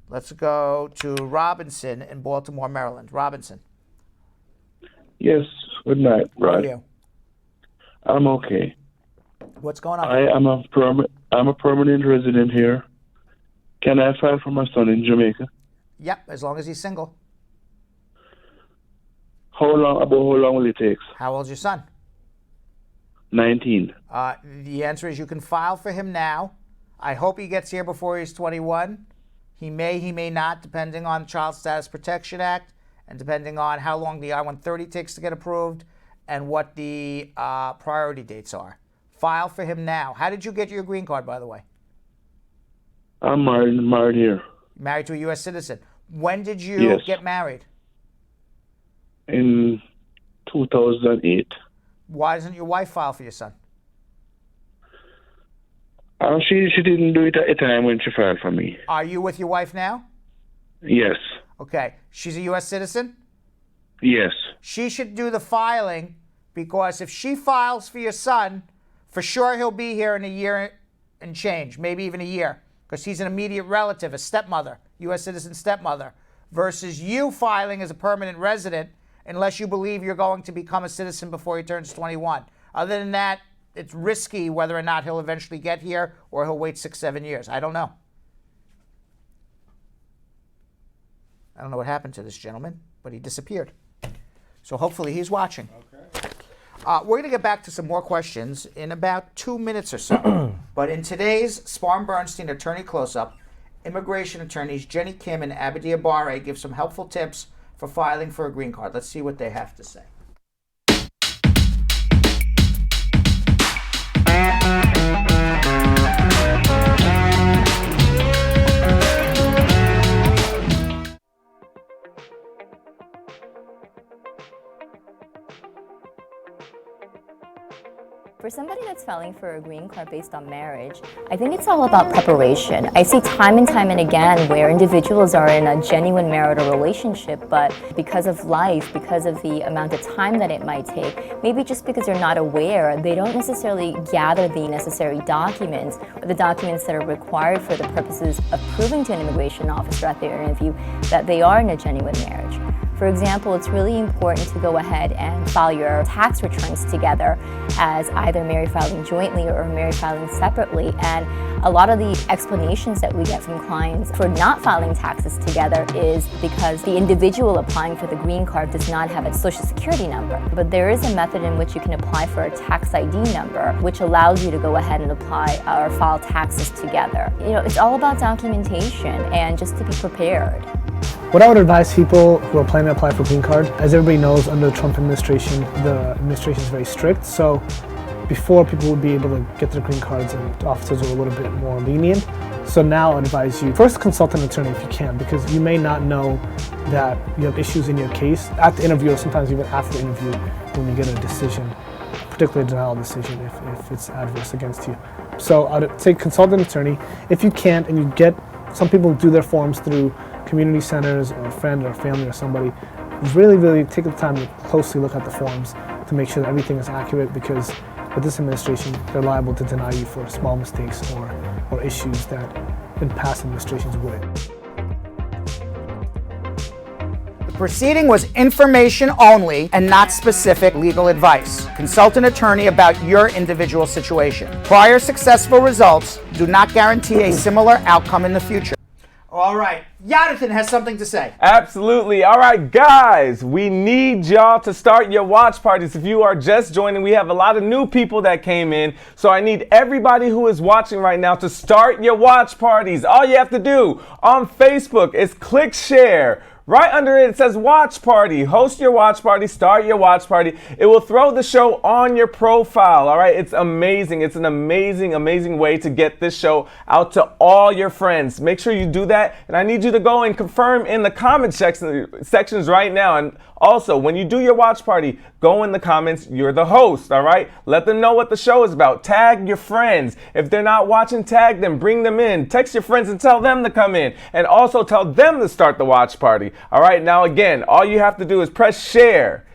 Let's go to Robinson in Baltimore, Maryland. Robinson. Yes, good night, Brad. How are you? I'm okay. What's going on? I'm a permanent resident here. Can I file for my son in Jamaica? Yep, as long as he's single. How long will it take? How old's your son? 19. The answer is you can file for him now. I hope he gets here before he's 21. He may not, depending on the Child Status Protection Act and depending on how long the I-130 takes to get approved and what the priority dates are. File for him now. How did you get your green card, by the way? I'm married here. Married to a U.S. citizen. When did you get married? In 2008. Why doesn't your wife file for your son? She didn't do it at the time when she filed for me. Are you with your wife now? Yes. Okay. She's a U.S. citizen? Yes. She should do the filing, because if she files for your son, for sure he'll be here in a year and change, maybe even a year, because he's an immediate relative, a stepmother, U.S. citizen stepmother, versus you filing as a permanent resident unless you believe you're going to become a citizen before he turns 21. Other than that, it's risky whether or not he'll eventually get here or he'll wait 6-7 years. I don't know. I don't know what happened to this gentleman, but he disappeared. So hopefully he's watching. Okay. We're going to get back to some more questions in about 2 minutes or so. But in today's Spar and Bernstein Attorney Close-Up, immigration attorneys Jenny Kim and Abadir Barre give some helpful tips for filing for a green card. Let's see what they have to say. For somebody that's filing for a green card based on marriage, I think it's all about preparation. I see time and time and again where individuals are in a genuine marital relationship, but because of life, because of the amount of time that it might take, maybe just because they're not aware, they don't necessarily gather the necessary documents or the documents that are required for the purposes of proving to an immigration officer at their interview that they are in a genuine marriage. For example, it's really important to go ahead and file your tax returns together as either married filing jointly or married filing separately. And a lot of the explanations that we get from clients for not filing taxes together is because the individual applying for the green card does not have a social security number. But there is a method in which you can apply for a tax ID number, which allows you to go ahead and apply or file taxes together. You know, it's all about documentation and just to be prepared. What I would advise people who are planning to apply for green card, as everybody knows, under the Trump administration, the administration is very strict. So before, people would be able to get their green cards and officers were a little bit more lenient. So now I advise you, first consult an attorney if you can, because you may not know that you have issues in your case at the interview or sometimes even after the interview when you get a decision, particularly a denial decision if it's adverse against you. So I'd say consult an attorney. If you can't and you get, some people do their forms through community centers or a friend or family or somebody, really take the time to closely look at the forms to make sure that everything is accurate, because with this administration, they're liable to deny you for small mistakes or issues that in past administrations wouldn't. The proceeding was information only and not specific legal advice. Consult an attorney about your individual situation. Prior successful results do not guarantee a similar outcome in the future. All right, Yonathan has something to say. Absolutely. All right, guys, we need y'all to start your watch parties. If you are just joining, we have a lot of new people that came in, so I need everybody who is watching right now to start your watch parties. All you have to do on Facebook is click share. Right under it, it says watch party. Host your watch party, start your watch party. It will throw the show on your profile, all right? It's amazing. It's an amazing way to get this show out to all your friends. Make sure you do that, and I need you to go and confirm in the comment sections right now. And also, when you do your watch party, go in the comments, you're the host, all right? Let them know what the show is about. Tag your friends. If they're not watching, tag them, bring them in. Text your friends and tell them to come in. And also tell them to start the watch party. All right, now again, all you have to do is press share.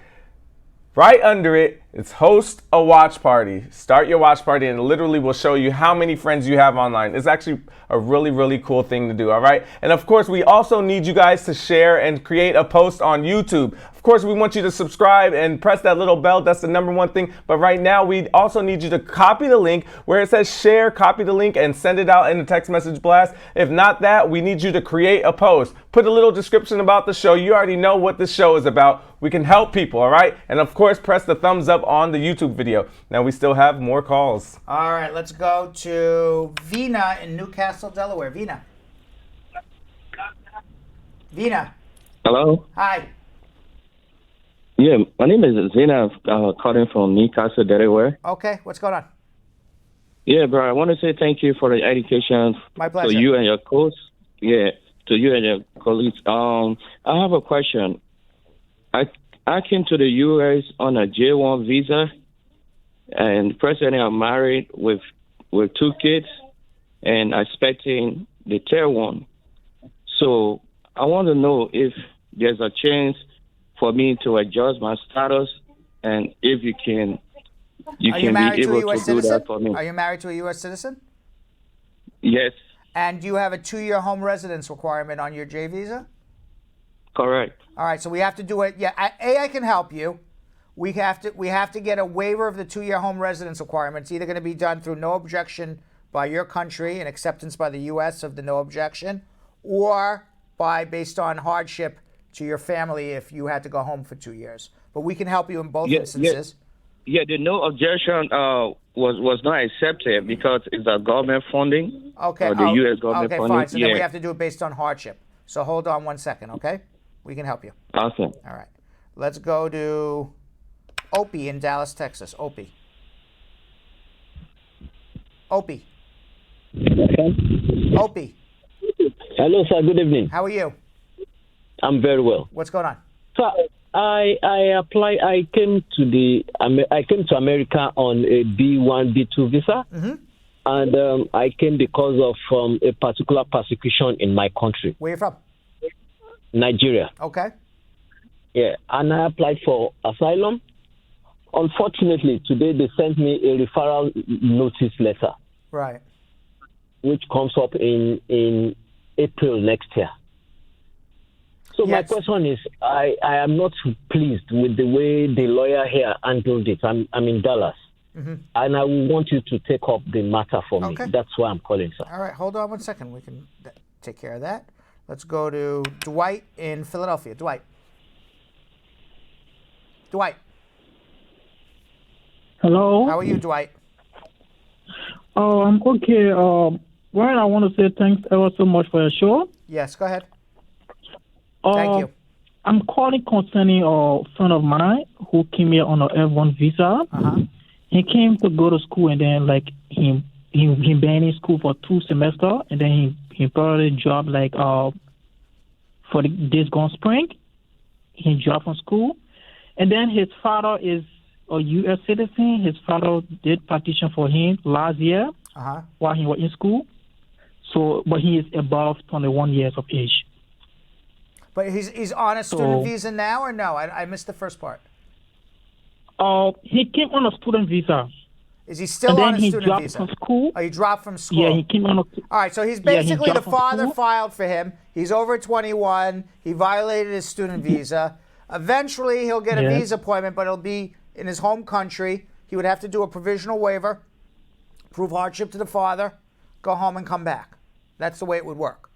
Right under it, it's host a watch party. Start your watch party, and it literally will show you how many friends you have online. It's actually a really cool thing to do, all right? And of course, we also need you guys to share and create a post on YouTube. Of course, we want you to subscribe and press that little bell. That's the #1 thing. But right now, we also need you to copy the link where it says share, copy the link, and send it out in a text message blast. If not that, we need you to create a post. Put a little description about the show. You already know what this show is about. We can help people, all right? And of course, press the thumbs up on the YouTube video. Now we still have more calls. All right, let's go to Vina in Newcastle, Delaware. Vina. Hello. Hi. Yeah, my name is Zena, calling from Newcastle, Delaware. Okay, what's going on? Yeah, bro, I want to say thank you for the education. My pleasure. To you and your coach. Yeah, to you and your colleagues. I have a question. I came to the U.S. on a J1 visa, and presently I'm married with 2 kids, and I'm expecting the third one. So I want to know if there's a chance for me to adjust my status, and if you can be able to do that for me. Are you married to a U.S. citizen? Yes. And do you have a 2-year home residence requirement on your J visa? Correct. All right, so we have to do it. Yeah, I can help you. We have to get a waiver of the 2-year home residence requirement. It's either going to be done through no objection by your country and acceptance by the U.S. of the no objection, or based on hardship to your family if you had to go home for 2 years. But we can help you in both instances. Yeah, the no objection was not accepted because it's a government funding. Okay. The U.S. government okay, funding. fine. So then we have to do it based on hardship. So hold on one second, okay? We can help you. Awesome. All right. Let's go to Opie in Dallas, Texas. Opie. Opie. Opie. Hello, sir. Good evening. How are you? I'm very well. What's going on? Sir, I applied. I came to America on a B1, B2 visa, and I came because of a particular persecution in my country. Where are you from? Nigeria. Okay. Yeah, and I applied for asylum. Unfortunately, today they sent me a referral notice letter. Right. Which comes up in April next year. So my question is, I am not pleased with the way the lawyer here handled it. I'm in Dallas, and I want you to take up the matter for me. That's why I'm calling, sir. All right, hold on one second. We can take care of that. Let's go to Dwight in Philadelphia. Dwight. Hello. How are you, Dwight? Oh, I'm okay. Well, I want to say thanks ever so much for your show. Yes, go ahead. Thank you. I'm calling concerning a friend of mine who came here on a F1 visa. He came to go to school, and then he been in school for 2 semesters, and then he got a job for this gone spring. He dropped from school, and then his father is a U.S. citizen. His father did petition for him last year while he was in school. So, but he is above 21 years of age. But he's on a student visa now, or no? I missed the first part. He came on a student visa. Is he still on a student visa? He dropped from school. Oh, he dropped from school. Yeah, he came on. All right, so he's basically the father filed for him. He's over 21. He violated his student visa. Eventually, he'll get a visa appointment, but it'll be in his home country. He would have to do a provisional waiver, prove hardship to the father, go home and come back. That's the way it would work.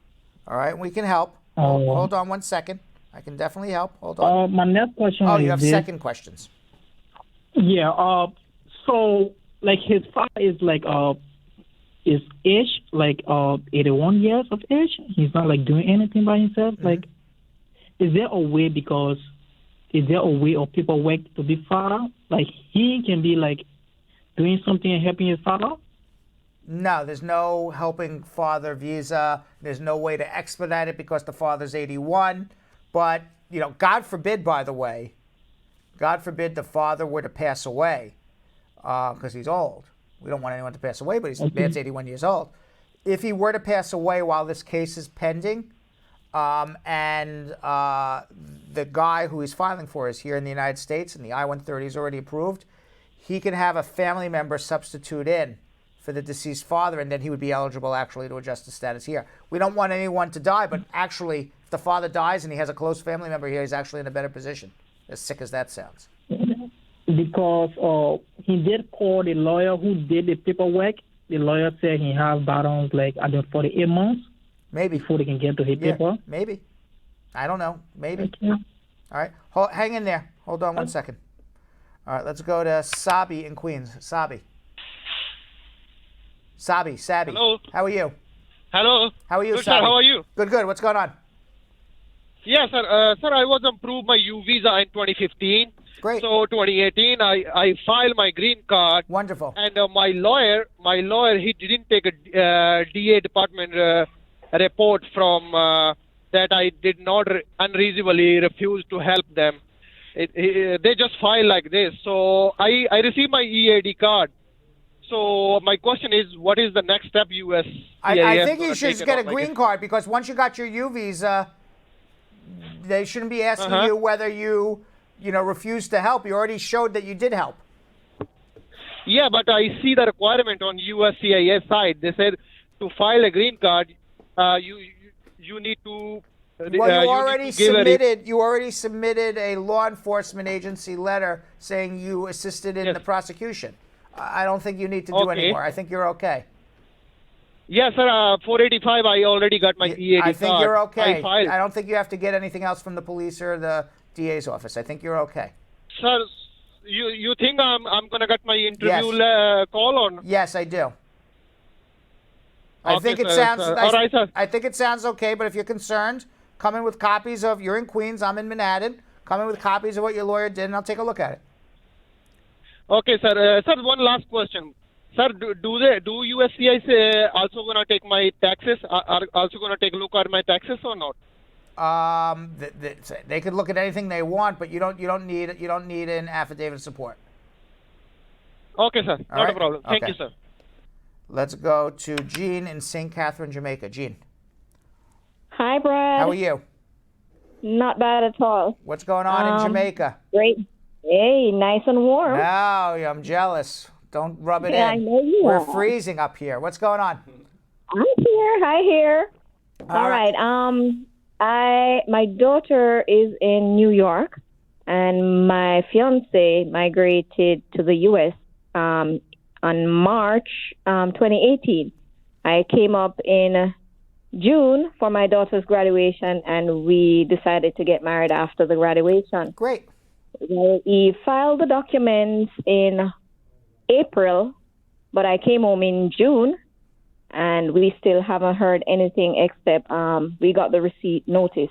All right, we can help. Hold on one second. I can definitely help. Hold on. My next question is you have second questions. Yeah. So, his father is his age 81 years of age. He's not doing anything by himself. Is there a way of paperwork to be father? He can be doing something and helping his father? No, there's no helping father visa. There's no way to expedite it because the father's 81. But, God forbid, by the way, God forbid the father were to pass away because he's old. We don't want anyone to pass away, but man's 81 years old. If he were to pass away while this case is pending, and the guy who he's filing for is here in the United States and the I-130 is already approved, he can have a family member substitute in for the deceased father, and then he would be eligible actually to adjust his status here. We don't want anyone to die, but actually, if the father dies and he has a close family member here, he's actually in a better position, as sick as that sounds. Because he did call the lawyer who did the paperwork. The lawyer said he has balance 48 months. Maybe. Before they can get to his paper. Maybe. I don't know. Maybe. All right. Hang in there. Hold on one second. All right, let's go to Sabi in Queens. Sabi. Hello. How are you? Hello. How are you, Good, Sabi? sir. How are you? Good. What's going on? Yes, sir. Sir, I was approved my U visa in 2015. Great. So 2018, I filed my green card. Wonderful. And my lawyer, he didn't take a DA department report from that I did not unreasonably refuse to help them. they just file like this. So I received my EAD card. So my question is, what is the next step US? I think you should just get a green card, because once you got your U visa, they shouldn't be asking you whether you refused to help. You already showed that you did help. Yeah, but I see the requirement on USCIS side. They said to file a green card, you need to. Well, you already submitted a law enforcement agency letter saying you assisted in the prosecution. I don't think you need to do any more. I think you're okay. Yes, sir. 485. I already got my EAD card. I think you're okay. I don't think you have to get anything else from the police or the DA's office. I think you're okay. Sir, you think I'm gonna get my interview call on? Yes, I do. Okay, I think it sounds. All right, sir. I think it sounds okay. But if you're concerned, come in with copies of. You're in Queens. I'm in Manhattan. Come in with copies of what your lawyer did, and I'll take a look at it. Okay, sir. Sir, one last question. Sir, do USCIS also gonna take my taxes? Are also gonna take a look at my taxes or not? They could look at anything they want, but you don't need an affidavit of support. Okay, sir. Not a problem. Thank you, sir. Let's go to Jean in St. Catherine, Jamaica. Jean. Hi, Brad. How are you? Not bad at all. What's going on in Jamaica? Great. Hey, nice and warm. No, I'm jealous. Don't rub it in. I know you We're are. freezing up here. What's going on? I'm here. Hi, here. All right. My daughter is in New York, and my fiance migrated to the U.S. On March 2018. I came up in June for my daughter's graduation, and we decided to get married after the graduation. Great. We filed the documents in April, but I came home in June, and we still haven't heard anything except we got the receipt notice.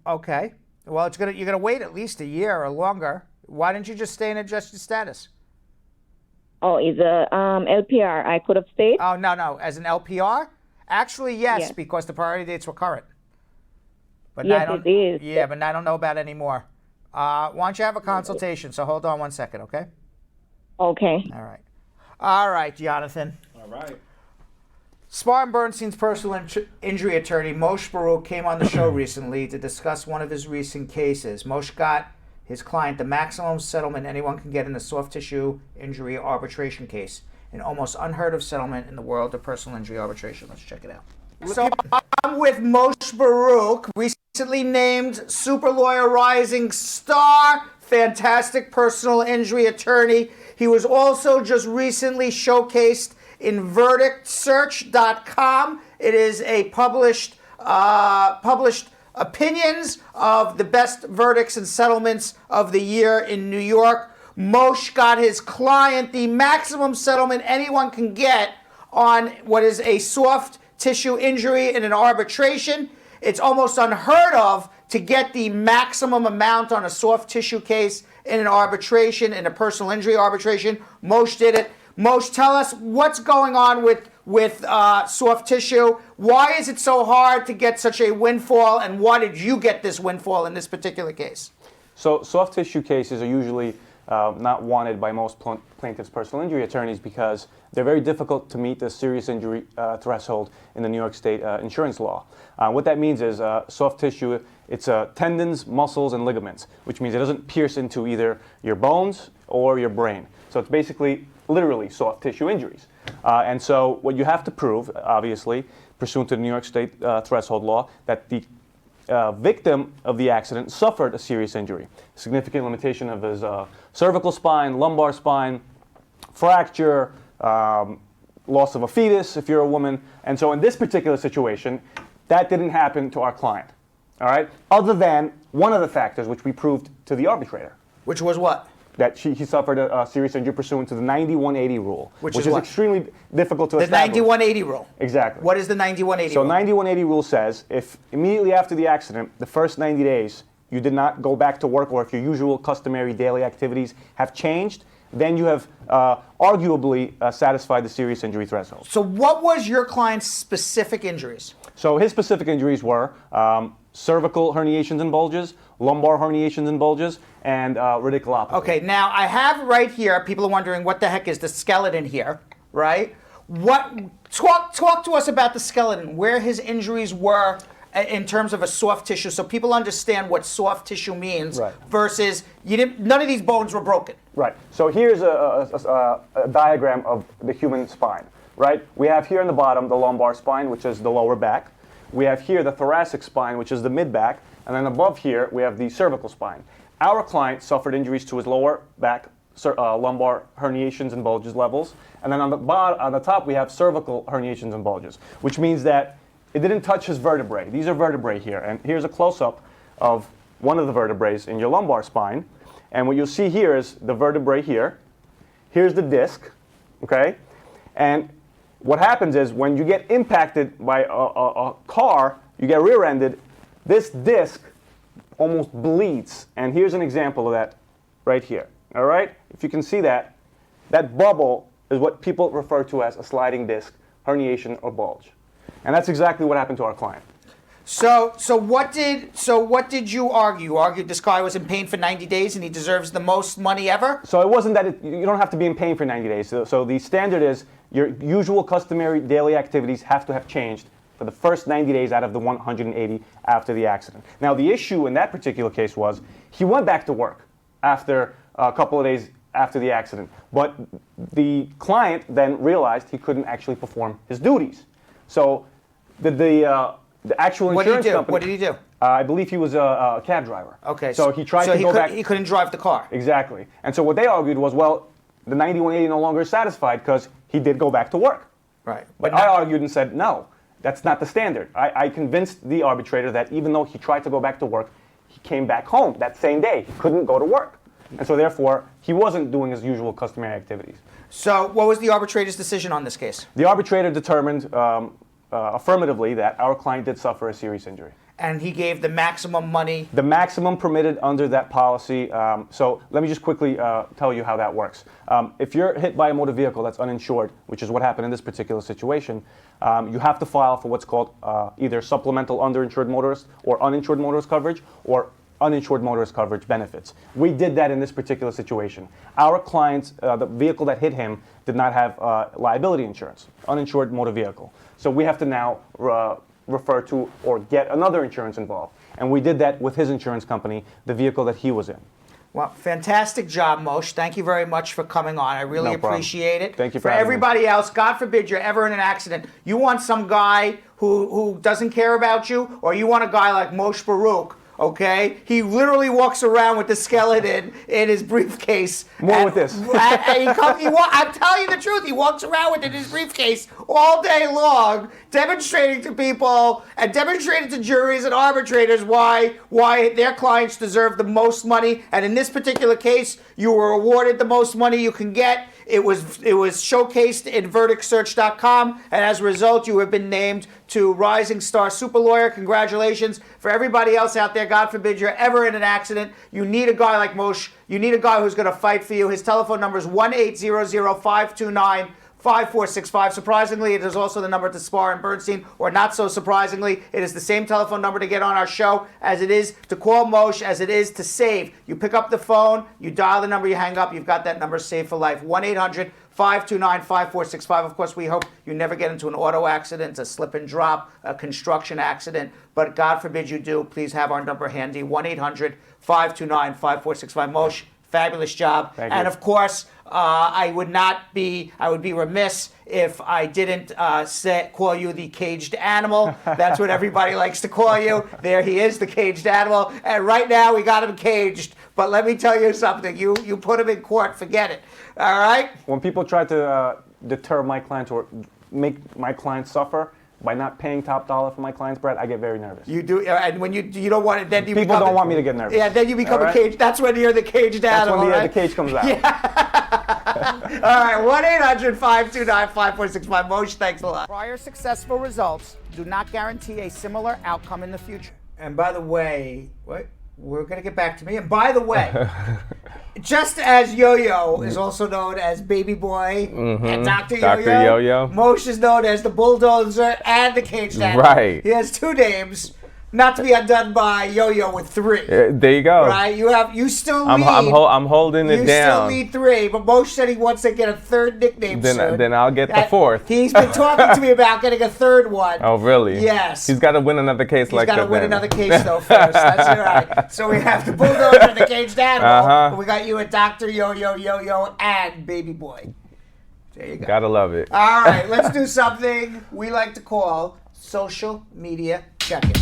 Okay. Well, you're gonna wait at least a year or longer. Why didn't you just stay and adjust your status? Oh, it's a LPR. I could have stayed. Oh, no. As an LPR? Actually, yes, because the priority dates were current. But yes, it is. Yeah, but I don't know about any more. Why don't you have a consultation? So hold on one second, okay? Okay. All right, Yonathan. All right. Spar and Bernstein's personal injury attorney, Moshe Borukh, came on the show recently to discuss one of his recent cases. Moshe got his client the maximum settlement anyone can get in a soft tissue injury arbitration case, an almost unheard of settlement in the world of personal injury arbitration. Let's check it out. So I'm with Moshe Borukh, recently named Super Lawyer Rising Star, fantastic personal injury attorney. He was also just recently showcased in verdictsearch.com. It is a published opinions of the best verdicts and settlements of the year in New York. Moshe got his client the maximum settlement anyone can get on what is a soft tissue injury in an arbitration. It's almost unheard of to get the maximum amount on a soft tissue case in an arbitration, in a personal injury arbitration. Moshe did it. Moshe, tell us what's going on with soft tissue. Why is it so hard to get such a windfall, and why did you get this windfall in this particular case? So soft tissue cases are usually not wanted by most plaintiffs' personal injury attorneys because they're very difficult to meet the serious injury threshold in the New York State insurance law. What that means is soft tissue, it's tendons, muscles, and ligaments, which means it doesn't pierce into either your bones or your brain. So it's basically literally soft tissue injuries. And so what you have to prove, obviously, pursuant to the New York State threshold law, that the victim of the accident suffered a serious injury, significant limitation of his cervical spine, lumbar spine, fracture, loss of a fetus if you're a woman. And so in this particular situation, that didn't happen to our client, all right? Other than one of the factors which we proved to the arbitrator. Which was what? That he suffered a serious injury pursuant to the 9180 rule, which is what? Extremely difficult to the establish. The 9180 rule. Exactly. What is the 9180 rule? So 9180 rule says if immediately after the accident, the first 90 days, you did not go back to work, or if your usual customary daily activities have changed, then you have arguably satisfied the serious injury threshold. So what was your client's specific injuries? So his specific injuries were cervical herniations and bulges, lumbar herniations and bulges, and radiculopathy. Okay, now I have right here, people are wondering what the heck is the skeleton here, right? Talk to us about the skeleton, where his injuries were in terms of a soft tissue, so people understand what soft tissue means versus none of these bones were broken. Right. So here's a diagram of the human spine, right? We have here in the bottom the lumbar spine, which is the lower back. We have here the thoracic spine, which is the mid-back. And then above here, we have the cervical spine. Our client suffered injuries to his lower back, lumbar herniations and bulges levels. And then on the top, we have cervical herniations and bulges, which means that it didn't touch his vertebrae. These are vertebrae here. And here's a close-up of one of the vertebrae in your lumbar spine. And what you'll see here is the vertebrae here. Here's the disc, okay? And what happens is when you get impacted by a car, you get rear-ended, this disc almost bleeds. And here's an example of that right here, all right? If you can see that, that bubble is what people refer to as a sliding disc, herniation, or bulge. And that's exactly what happened to our client. So what did you argue? You argued this guy was in pain for 90 days and he deserves the most money ever? So it wasn't that you don't have to be in pain for 90 days. So the standard is your usual customary daily activities have to have changed for the first 90 days out of the 180 after the accident. Now the issue in that particular case was he went back to work after a couple of days after the accident, but the client then realized he couldn't actually perform his duties. So the actual insurance company. What did he do? I believe he was a cab driver. Okay. So he tried to go back. He couldn't drive the car. Exactly. And so what they argued was, well, the 9180 no longer is satisfied because he did go back to work. Right. But I argued and said, no, that's not the standard. I convinced the arbitrator that even though he tried to go back to work, he came back home that same day. He couldn't go to work. And so therefore, he wasn't doing his usual customary activities. So what was the arbitrator's decision on this case? The arbitrator determined affirmatively that our client did suffer a serious injury. And he gave the maximum money? The maximum permitted under that policy. So let me just quickly tell you how that works. If you're hit by a motor vehicle that's uninsured, which is what happened in this particular situation, you have to file for what's called either supplemental underinsured motorist or uninsured motorist coverage or uninsured motorist coverage benefits. We did that in this particular situation. Our client, the vehicle that hit him, did not have liability insurance, uninsured motor vehicle. So we have to now refer to or get another insurance involved. And we did that with his insurance company, the vehicle that he was in. Well, fantastic job, Moshe. Thank you very much for coming on. I really appreciate it. Thank you for everybody else, God forbid you're ever in an accident. You want some guy who doesn't care about you, or you want a guy like Moshe Borukh, okay? He literally walks around with the skeleton in his briefcase. More with this. I'm telling you the truth. He walks around with it in his briefcase all day long, demonstrating to people and demonstrating to juries and arbitrators why their clients deserve the most money. And in this particular case, you were awarded the most money you can get. It was showcased in verdictsearch.com, and as a result, you have been named to Rising Star Super Lawyer. Congratulations. For everybody else out there, God forbid you're ever in an accident, you need a guy like Moshe. You need a guy who's going to fight for you. His telephone number is 1-800-529-5465. Surprisingly, it is also the number to Spar and Bernstein, or not so surprisingly, it is the same telephone number to get on our show as it is to call Moshe, as it is to save. You pick up the phone, you dial the number, you hang up, you've got that number saved for life. 1-800-529-5465. Of course, we hope you never get into an auto accident, a slip and drop, a construction accident, but God forbid you do. Please have our number handy, 1-800-529-5465. Moshe, fabulous job. Thank you. And of course, I would be remiss if I didn't call you the caged animal. That's what everybody likes to call you. There he is, the caged animal. And right now we got him caged. But let me tell you something. You put him in court, forget it. All right? When people try to deter my clients or make my clients suffer by not paying top dollar for my clients, Brett, I get very nervous. You do, and when you don't want it, then you people don't want me to get nervous. Yeah, then you become a cage. That's when you're the caged animal. That's when right? the cage comes out. Yeah. All right, 1-800-529-5465. Moshe, thanks a lot. Prior successful results do not guarantee a similar outcome in the future. And by the way, we're going to get back to me. And by the way, just as Yo-Yo is also known as Baby Boy and Dr. Yo-Yo, Moshe is known as the Bulldozer and the Caged Animal. Right. He has two names. Not to be undone by Yo-Yo with 3. There you go. Right? You still lead. I'm holding it you down. You still lead 3, but Moshe said he wants to get a 3rd nickname soon. Then I'll get the 4th. He's been talking to me about getting a 3rd one. Oh, really? Yes. He's got to win another case like that. He's got to win another case, though, first. That's right. So we have the bulldozer and the caged animal. We got you a Dr. Yo-Yo, Yo-Yo, and Baby Boy. There you go. Gotta love it. All right, let's do something we like to call social media check-in.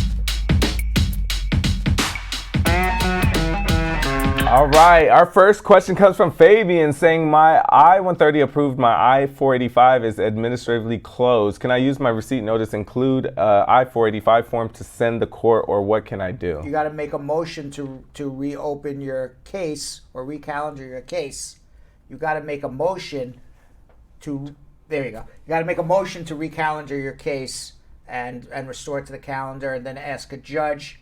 All right, our first question comes from Fabian saying, my I-130 approved, my I-485 is administratively closed. Can I use my receipt notice, include I-485 form to send the court, or what can I do? You got to make a motion to reopen your case or recalendar your case. You got to make a motion to, there you go. You got to make a motion to recalendar your case and restore it to the calendar, and then ask a judge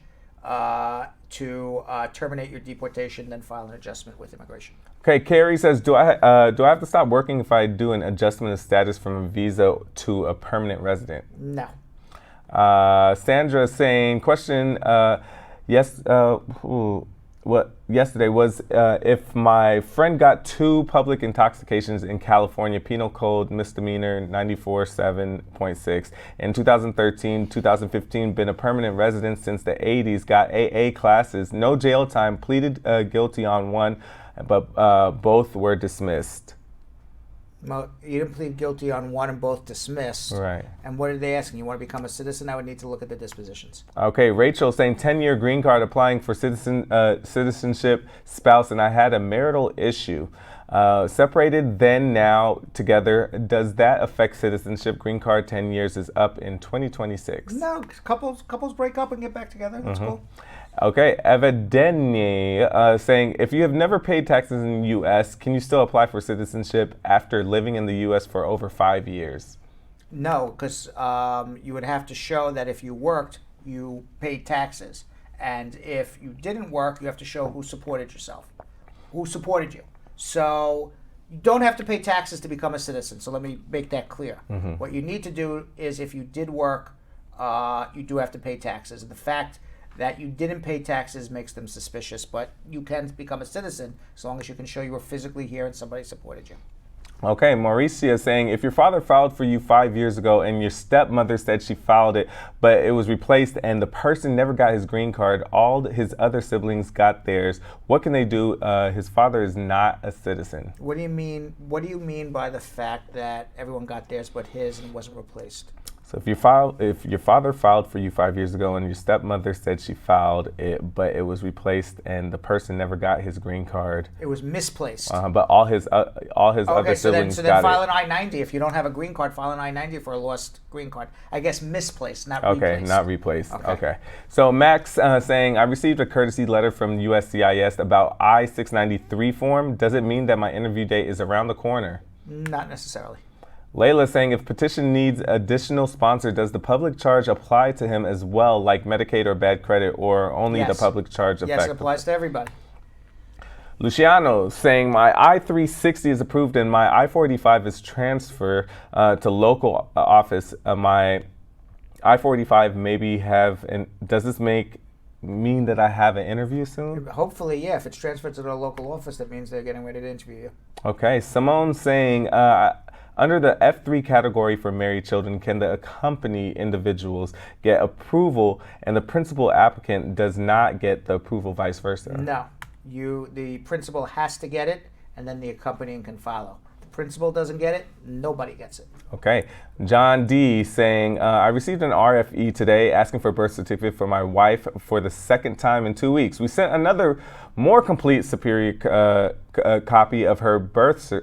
to terminate your deportation, then file an adjustment with immigration. Okay, Carrie says, do I have to stop working if I do an adjustment of status from a visa to a permanent resident? No. Sandra is saying, question, yesterday was if my friend got 2 public intoxications in California, penal code misdemeanor 94.7.6. In 2013, 2015, been a permanent resident since the 80s, got AA classes, no jail time, pleaded guilty on one, but both were dismissed. You didn't plead guilty on one and both dismissed. Right. And what are they asking? You want to become a citizen? I would need to look at the dispositions. Okay, Rachel saying 10-year green card, applying for citizenship, spouse, and I had a marital issue. Separated then, now together. Does that affect citizenship? Green card 10 years is up in 2026. No, couples break up and get back together. That's cool. Okay, Evideni saying, if you have never paid taxes in the U.S., can you still apply for citizenship after living in the U.S. for over 5 years? No, because you would have to show that if you worked, you paid taxes. And if you didn't work, you have to show who supported you. So you don't have to pay taxes to become a citizen. So let me make that clear. What you need to do is, if you did work, you do have to pay taxes. And the fact that you didn't pay taxes makes them suspicious, but you can become a citizen as long as you can show you were physically here and somebody supported you. Okay, Mauricia saying, if your father filed for you 5 years ago and your stepmother said she filed it, but it was replaced and the person never got his green card, all his other siblings got theirs, what can they do? His father is not a citizen. What do you mean? What do you mean by the fact that everyone got theirs but his and wasn't replaced? So if your father filed for you 5 years ago and your stepmother said she filed it, but it was replaced and the person never got his green card. It was misplaced. But all his other siblings so got it. then file an I-90. If you don't have a green card, file an I-90 for a lost green card. I guess misplaced, not replaced. Okay, not replaced. Okay. So Max saying, I received a courtesy letter from USCIS about I-693 form. Does it mean that my interview date is around the corner? Not necessarily. Layla saying, if petition needs additional sponsor, does the public charge apply to him as well, like Medicaid or bad credit, or only the public charge effect? Yes, it applies to everybody. Luciano saying, my I-360 is approved and my I-485 is transferred to local office. My I-485 maybe have, and does this mean that I have an interview soon? Hopefully, yeah. If it's transferred to the local office, that means they're getting ready to interview you. Okay, Simone saying, under the F3 category for married children, can the accompany individuals get approval and the principal applicant does not get the approval, vice versa? No. The principal has to get it, and then the accompanying can follow. The principal doesn't get it, nobody gets it. Okay. John D saying, I received an RFE today asking for a birth certificate for my wife for the second time in 2 weeks. We sent another more complete superior copy of her birth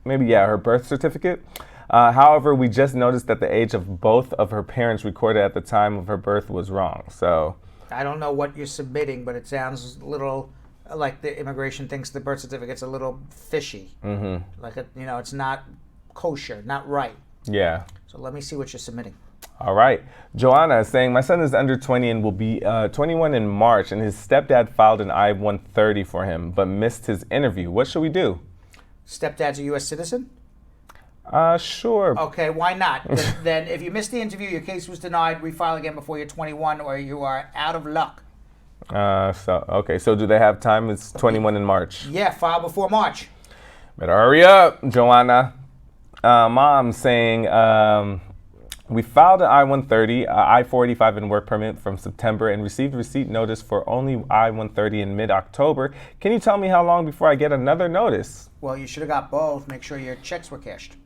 her birth certificate. However, we just noticed that the age of both of her parents recorded at the time of her birth was wrong. So I don't know what you're submitting, but it sounds a little like the immigration thinks the birth certificate's a little fishy. Like it's not kosher, not right. Yeah. So let me see what you're submitting. All right. Joanna is saying, my son is under 20 and will be 21 in March, and his stepdad filed an I-130 for him, but missed his interview. What should we do? Stepdad's a U.S. citizen? Sure. Okay, why not? Then if you missed the interview, your case was denied, refile again before you're 21 or you are out of luck. So do they have time? It's 21 in March. Yeah, file before March. Better hurry up, Joanna. Mom saying, we filed an I-130, I-485 and work permit from September and received receipt notice for only I-130 in mid-October. Can you tell me how long before I get another notice? Well, you should have got both. Make sure your checks were cashed.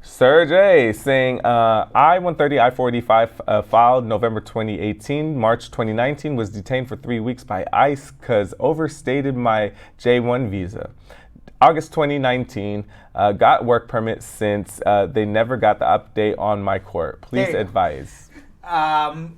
Sergey saying I-130, I-485 filed November 2018. March 2019 was detained for 3 weeks by ICE because overstated my J1 visa. August 2019, got work permit since they never got the update on my court. Please advise. I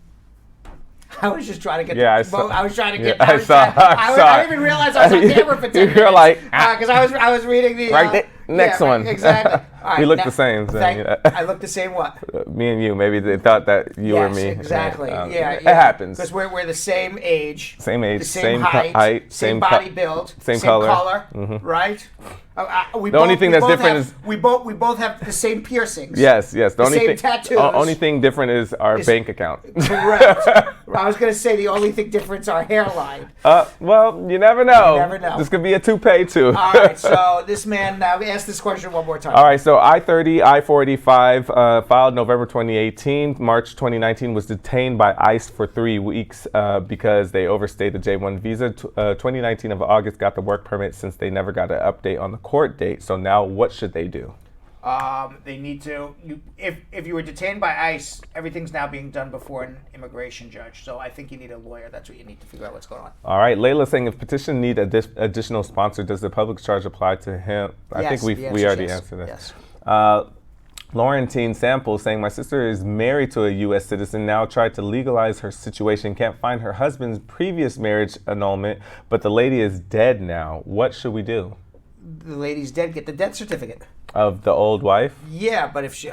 was just trying to get. Yeah, I was trying to get. I didn't even realize I was on camera for 10 minutes. You're like, because I was reading the. Next one. Exactly. All right, we look the same. So, I look the same. What? Me and you. Maybe they thought that you were me. Exactly. Yeah. It happens. Because we're the same age. Same age. The same height. Same body build. Same color. Mm-hmm. Right. The only thing that's different is we both have the same piercings. Yes. The only same thing tattoos. Only thing different is our bank account. Correct. I was going to say the only thing different is our hairline. Well, you never know. You never know. This could be a toupee too. All right. So this man now ask this question one more time. All right. So I-30, I-485 filed November 2018. March 2019 was detained by ICE for 3 weeks because they overstayed the J1 visa. 2019 of August got the work permit since they never got an update on the court date. So now what should they do? They need to. If you were detained by ICE, everything's now being done before an immigration judge. So I think you need a lawyer. That's what you need to figure out what's going on. All right, Layla saying if petition need additional sponsor, does the public charge apply to him? I think we already answered that. Yes. Laurentine Sample saying my sister is married to a U.S. citizen, now tried to legalize her situation, can't find her husband's previous marriage annulment, but the lady is dead now. What should we do? The lady's dead. Get the death certificate. Of the old wife? Yeah, but if you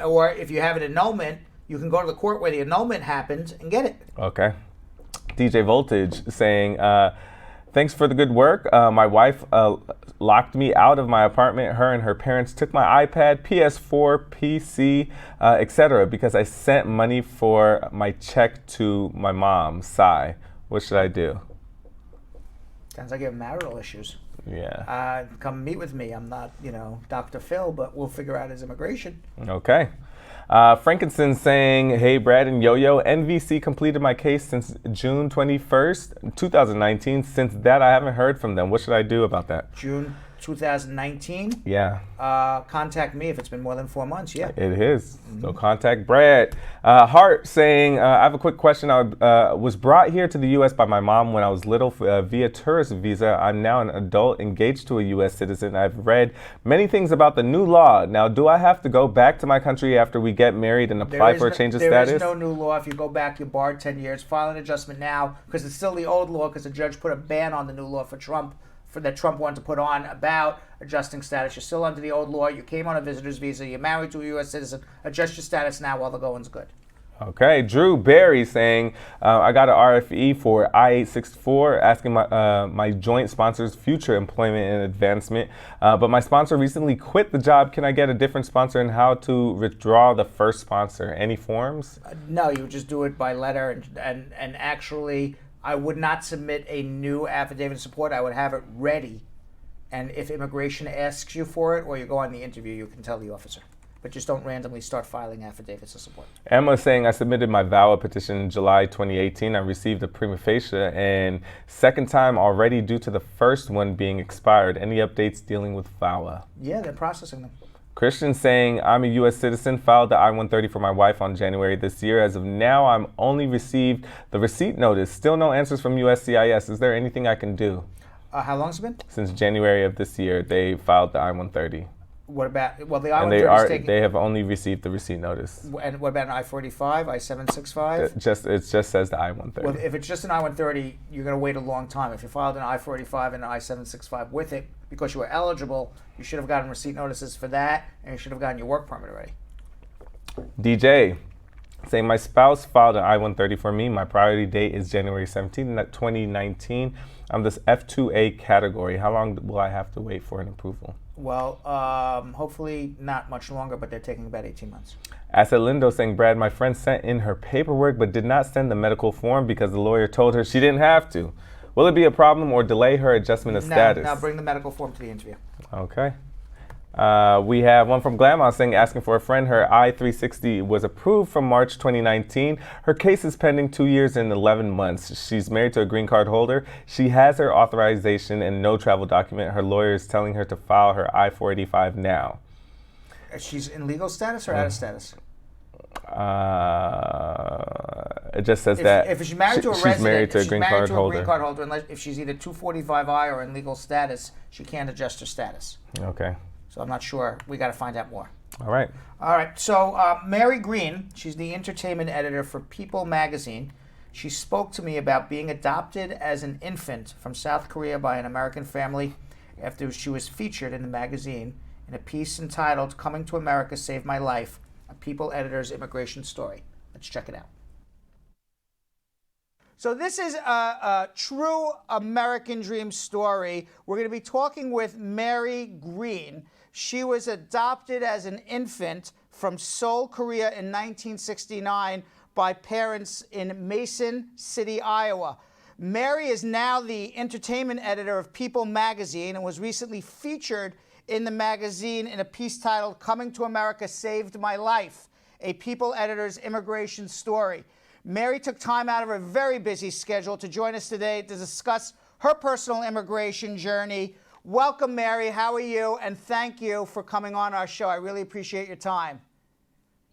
have an annulment, you can go to the court where the annulment happened and get it. Okay. DJ Voltage saying, thanks for the good work. My wife locked me out of my apartment. Her and her parents took my iPad, PS4, PC, etc. because I sent money for my check to my mom, Sai. What should I do? Sounds like you have marital issues. Yeah. Come meet with me. I'm not, Dr. Phil, but we'll figure out his immigration. Okay. Frankenstein saying, hey, Brad and Yo-Yo, NVC completed my case since June 21st, 2019. Since that, I haven't heard from them. What should I do about that? June 2019? Yeah. Contact me if it's been more than 4 months, yeah. It is. Mm-hmm. So contact Brad. Hart saying, I have a quick question. I was brought here to the U.S. by my mom when I was little via tourist visa. I'm now an adult engaged to a U.S. citizen. I've read many things about the new law. Now, do I have to go back to my country after we get married and apply for a change of status? There is no new law. If you go back, you're barred 10 years. File an adjustment now because it's still the old law because the judge put a ban on the new law for Trump. That Trump wanted to put on about adjusting status. You're still under the old law. You came on a visitor's visa. You're married to a U.S. citizen. Adjust your status now while the going's good. Okay. Drew Barry saying, I got an RFE for I-864 asking my joint sponsor's future employment and advancement. But my sponsor recently quit the job. Can I get a different sponsor and how to withdraw the first sponsor? Any forms? No, you just do it by letter and actually... I would not submit a new affidavit of support. I would have it ready. And if immigration asks you for it or you go on the interview, you can tell the officer. But just don't randomly start filing affidavits of support. Emma saying, I submitted my VAWA petition in July 2018. I received a prima facie and second time already due to the first one being expired. Any updates dealing with VAWA? Yeah, they're processing them. Christian saying, I'm a U.S. citizen, filed the I-130 for my wife on January this year. As of now, I'm only received the receipt notice. Still no answers from USCIS. Is there anything I can do? How long has it been? Since January of this year, they filed the I-130. What about, well, the I-130 and they have only received the receipt notice. And what about an I-45, I-765? It just says the I-130. Well, if it's just an I-130, you're going to wait a long time. If you filed an I-45 and an I-765 with it, because you were eligible, you should have gotten receipt notices for that, and you should have gotten your work permit already. DJ saying, my spouse filed an I-130 for me. My priority date is January 17, 2019. I'm this F2A category. How long will I have to wait for an approval? Well, hopefully not much longer, but they're taking about 18 months. Asset Lindo saying, Brad, my friend sent in her paperwork but did not send the medical form because the lawyer told her she didn't have to. Will it be a problem or delay her adjustment of status? No, bring the medical form to the interview. Okay. We have one from Grandma saying, asking for a friend. Her I-360 was approved from March 2019. Her case is pending 2 years and 11 months. She's married to a green card holder. She has her authorization and no travel document. Her lawyer is telling her to file her I-485 now. She's in legal status or out of status? It just says that if she's married to a resident, she's married to a green card holder. Unless if she's either 245I or in legal status, she can't adjust her status. Okay. So I'm not sure. We got to find out more. All right. All right. So Mary Green, she's the entertainment editor for People magazine. She spoke to me about being adopted as an infant from South Korea by an American family after she was featured in the magazine in a piece entitled "Coming to America Saved My Life: A People Editor's Immigration Story." Let's check it out. So this is a true American dream story. We're going to be talking with Mary Green. She was adopted as an infant from Seoul, Korea in 1969 by parents in Mason City, Iowa. Mary is now the entertainment editor of People magazine and was recently featured in the magazine in a piece titled "Coming to America Saved My Life: A People Editor's Immigration Story." Mary took time out of her very busy schedule to join us today to discuss her personal immigration journey. Welcome, Mary. How are you? And thank you for coming on our show. I really appreciate your time.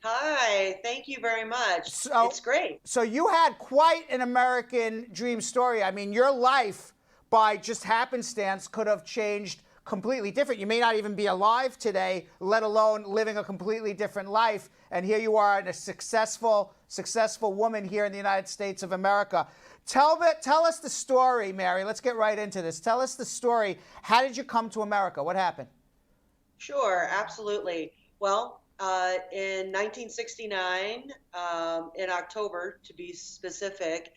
Hi, thank you very much. It's great. So you had quite an American dream story. I mean, your life, by just happenstance, could have changed completely different. You may not even be alive today, let alone living a completely different life. And here you are, a successful woman here in the United States of America. Tell us the story, Mary. Let's get right into this. Tell us the story. How did you come to America? What happened? Sure, absolutely. Well, in 1969, in October, to be specific,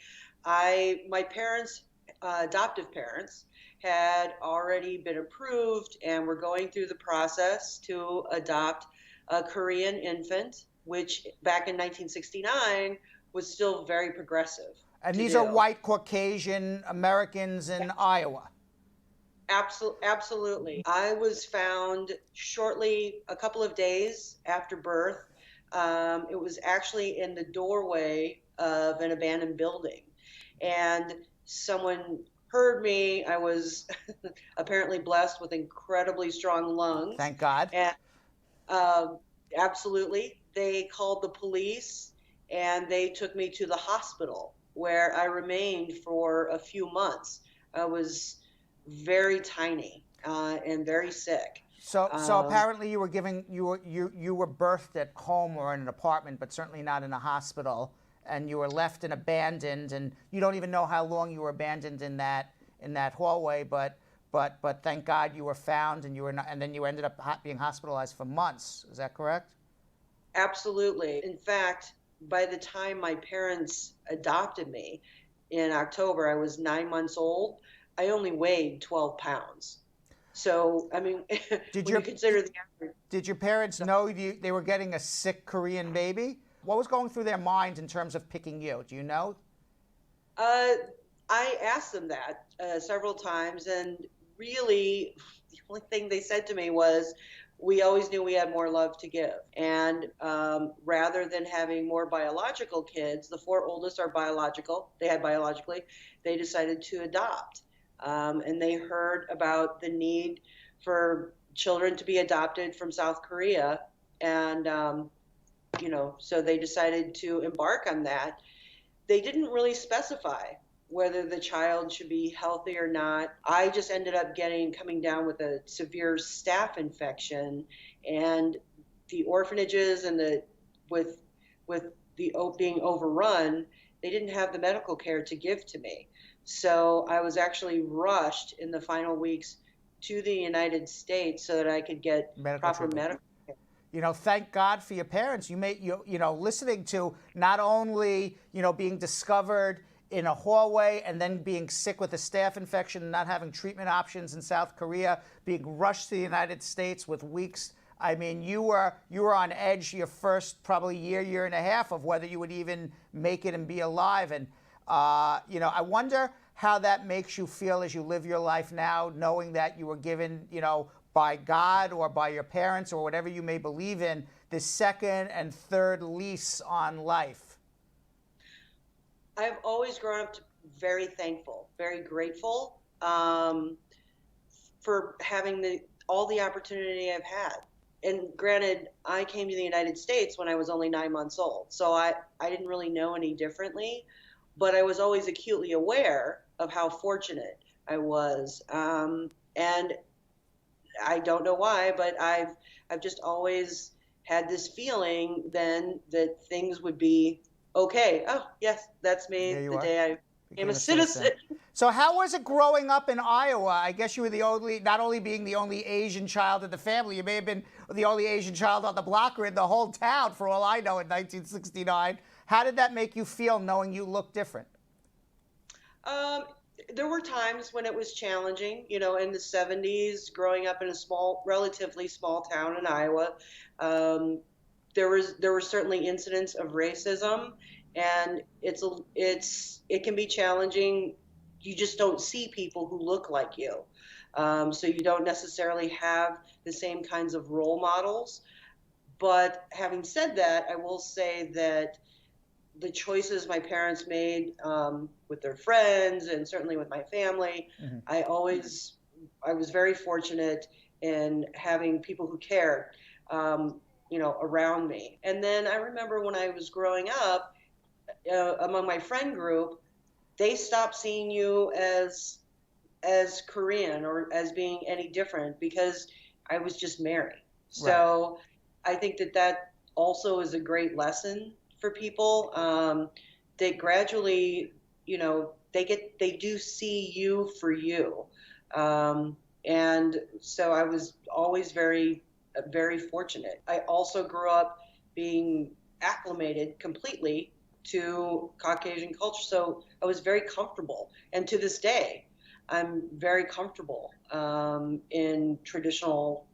my parents, adoptive parents, had already been approved and were going through the process to adopt a Korean infant, which back in 1969 was still very progressive. And these are white Caucasian Americans in Iowa. Absolutely. I was found shortly, a couple of days after birth. It was actually in the doorway of an abandoned building. And someone heard me. I was apparently blessed with incredibly strong lungs. Thank God. And, absolutely. They called the police and they took me to the hospital where I remained for a few months. I was very tiny and very sick. So apparently you were birthed at home or in an apartment, but certainly not in a hospital, and you were left and abandoned, and you don't even know how long you were abandoned in that hallway, but thank God you were found, and then you ended up being hospitalized for months. Is that correct? Absolutely. In fact, by the time my parents adopted me in October, I was 9 months old. I only weighed 12 pounds. So, I mean, did you consider the average? Did your parents know they were getting a sick Korean baby? What was going through their minds in terms of picking you? Do you know? I asked them that several times, and really the only thing they said to me was, we always knew we had more love to give. And rather than having more biological kids, the 4 oldest are biological, they had biologically, they decided to adopt. And they heard about the need for children to be adopted from South Korea. And, so they decided to embark on that. They didn't really specify whether the child should be healthy or not. I just ended up coming down with a severe staph infection, and the orphanages and with being overrun, they didn't have the medical care to give to me. So I was actually rushed in the final weeks to the United States so that I could get proper medical care. Thank God for your parents. Listening to not only, being discovered in a hallway and then being sick with a staph infection and not having treatment options in South Korea, being rushed to the United States with weeks. I mean, you were on edge your first probably year and a half of whether you would even make it and be alive. And, I wonder how that makes you feel as you live your life now, knowing that you were given, by God or by your parents or whatever you may believe in, this second and third lease on life. I've always grown up very thankful, very grateful for having all the opportunity I've had. And granted, I came to the United States when I was only 9 months old, so I didn't really know any differently, but I was always acutely aware of how fortunate I was. And I don't know why, but I've just always had this feeling then that things would be okay. Oh, yes, that's me the day I became a citizen. So how was it growing up in Iowa? I guess you were not only being the only Asian child of the family, you may have been the only Asian child on the block or in the whole town, for all I know, in 1969. How did that make you feel knowing you looked different? There were times when it was challenging, in the 70s, growing up in a relatively small town in Iowa. There were certainly incidents of racism, and it can be challenging. You just don't see people who look like you, so you don't necessarily have the same kinds of role models. But having said that, I will say that the choices my parents made with their friends and certainly with my family, I was very fortunate in having people who cared, around me. And then I remember when I was growing up, among my friend group, they stopped seeing you as Korean or as being any different because I was just Mary. So I think that also is a great lesson for people, that gradually, they do see you for you. And so I was always very, very fortunate. I also grew up being acclimated completely to Caucasian culture. So I was very comfortable. And to this day, I'm very comfortable in traditional,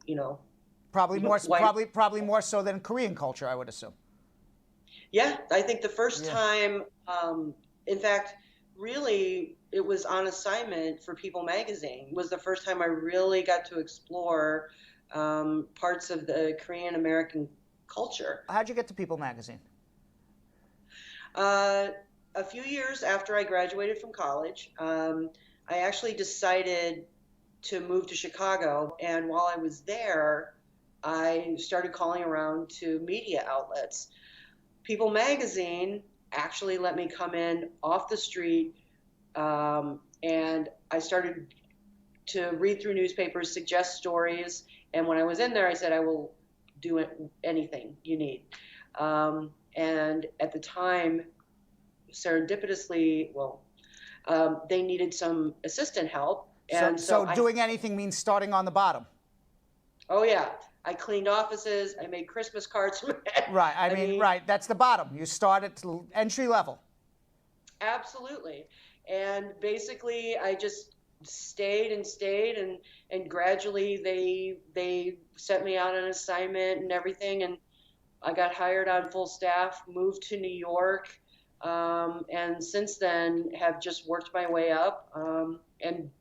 Probably more so than Korean culture, I would assume. Yeah, I think the first time, in fact, really, it was on assignment for People magazine, was the first time I really got to explore parts of the Korean American culture. How'd you get to People magazine? A few years after I graduated from college, I actually decided to move to Chicago. And while I was there, I started calling around to media outlets. People magazine actually let me come in off the street, and I started to read through newspapers, suggest stories, and when I was in there, I said, I will do anything you need. And at the time, serendipitously, they needed some assistant help. And so doing anything means starting on the bottom. Oh, yeah. I cleaned offices. I made Christmas cards. Right. I mean, right. That's the bottom. You start at entry level. Absolutely. And basically, I just stayed, and gradually they sent me out on assignment and everything. And I got hired on full staff, moved to New York, and since then have just worked my way up and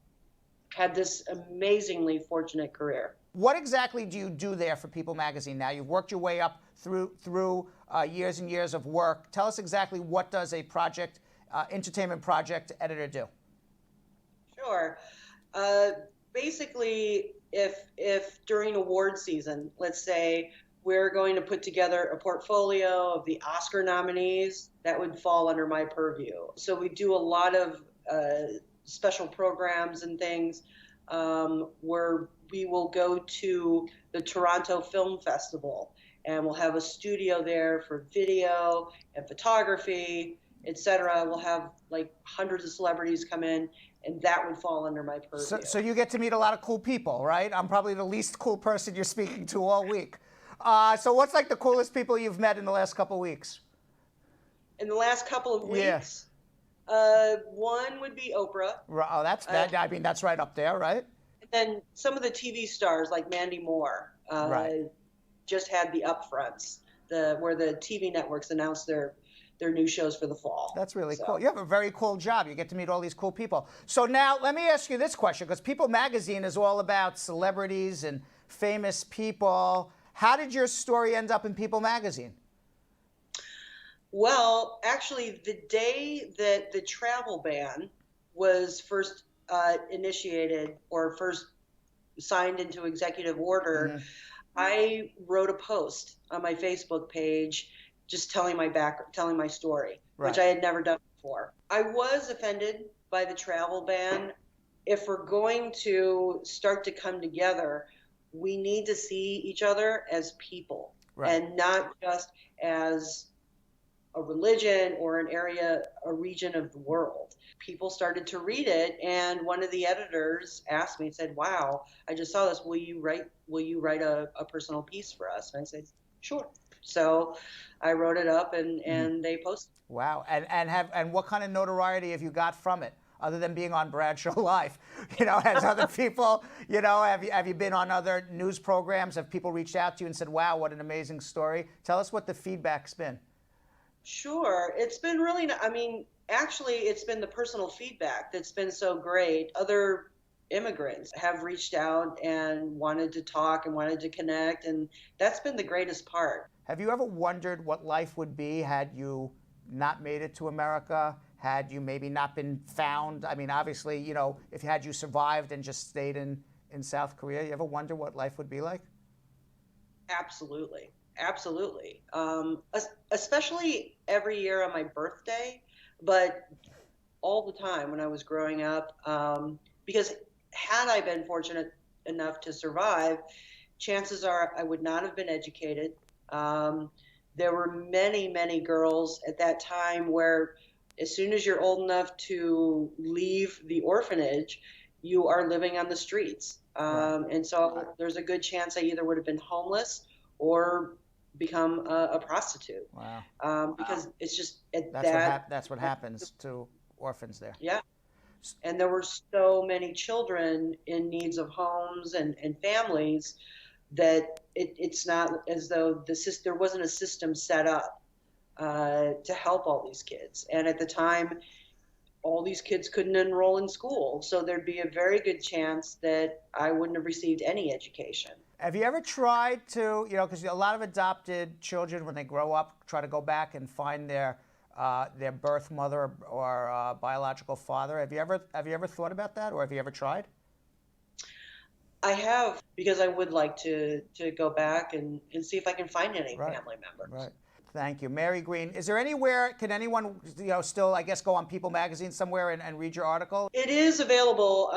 had this amazingly fortunate career. What exactly do you do there for People magazine now? You've worked your way up through years and years of work. Tell us exactly what does a entertainment project editor do? Sure. Basically, if during award season, let's say we're going to put together a portfolio of the Oscar nominees, that would fall under my purview. So we do a lot of special programs and things where we will go to the Toronto Film Festival, and we'll have a studio there for video and photography, etc. We'll have like hundreds of celebrities come in, and that would fall under my purview. So you get to meet a lot of cool people, right? I'm probably the least cool person you're speaking to all week. So what's like the coolest people you've met in the last couple of weeks? In the last couple of weeks? One would be Oprah. Oh, that's that. I mean, that's right up there, right? And then some of the TV stars like Mandy Moore Right. just had the upfronts, where the TV networks announced their new shows for the fall. That's really cool. You have a very cool job. You get to meet all these cool people. So now let me ask you this question, because People Magazine is all about celebrities and famous people. How did your story end up in People Magazine? Well, actually, the day that the travel ban was first initiated or first signed into executive order, I wrote a post on my Facebook page just telling my story, which I had never done before. I was offended by the travel ban. If we're going to start to come together, we need to see each other as people and not just as a religion or a region of the world. People started to read it, and one of the editors asked me, said, "Wow, I just saw this. Will you write a personal piece for us?" And I said, "Sure." So I wrote it up, and they posted. Wow. And what kind of notoriety have you got from it, other than being on Bradshaw Live? Has other people, have you been on other news programs? Have people reached out to you and said, "Wow, what an amazing story"? Tell us what the feedback's been. Sure. It's been really, actually, it's been the personal feedback that's been so great. Other immigrants have reached out and wanted to talk and wanted to connect, and that's been the greatest part. Have you ever wondered what life would be had you not made it to America? Had you maybe not been found? I mean, obviously, if you survived and just stayed in South Korea, you ever wonder what life would be like? Absolutely. Absolutely. Especially every year on my birthday, but all the time when I was growing up, because had I been fortunate enough to survive, chances are I would not have been educated. There were many, many girls at that time where as soon as you're old enough to leave the orphanage, you are living on the streets. And so there's a good chance I either would have been homeless or become a prostitute. Wow. Because it's just that's what happens to orphans there. Yeah. And there were so many children in needs of homes and families that it's not as though there wasn't a system set up to help all these kids. And at the time, all these kids couldn't enroll in school. So there'd be a very good chance that I wouldn't have received any education. Have you ever tried to, because a lot of adopted children, when they grow up, try to go back and find their birth mother or biological father. Have you ever thought about that, or have you ever tried? I have, because I would like to go back and see if I can find any family members. Right. Thank you. Mary Green, is there anywhere, can anyone still, I guess, go on People Magazine somewhere and read your article? It is available.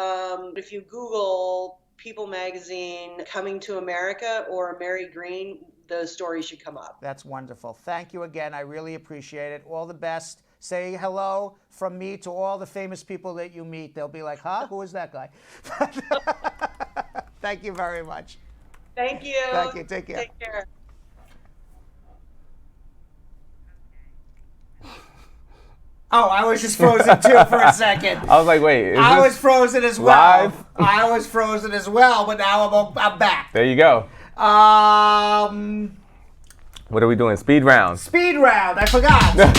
If you Google People Magazine Coming to America or Mary Green, the story should come up. That's wonderful. Thank you again. I really appreciate it. All the best. Say hello from me to all the famous people that you meet. They'll be like, huh? Who is that guy? Thank you very much. Thank you. Thank you. Take care. Take care. Oh, I was just frozen too for a second. I was like, wait. I was frozen as well. Live? I was frozen as well, but now I'm back. There you go. What are we doing? Speed round. Speed round. I forgot. I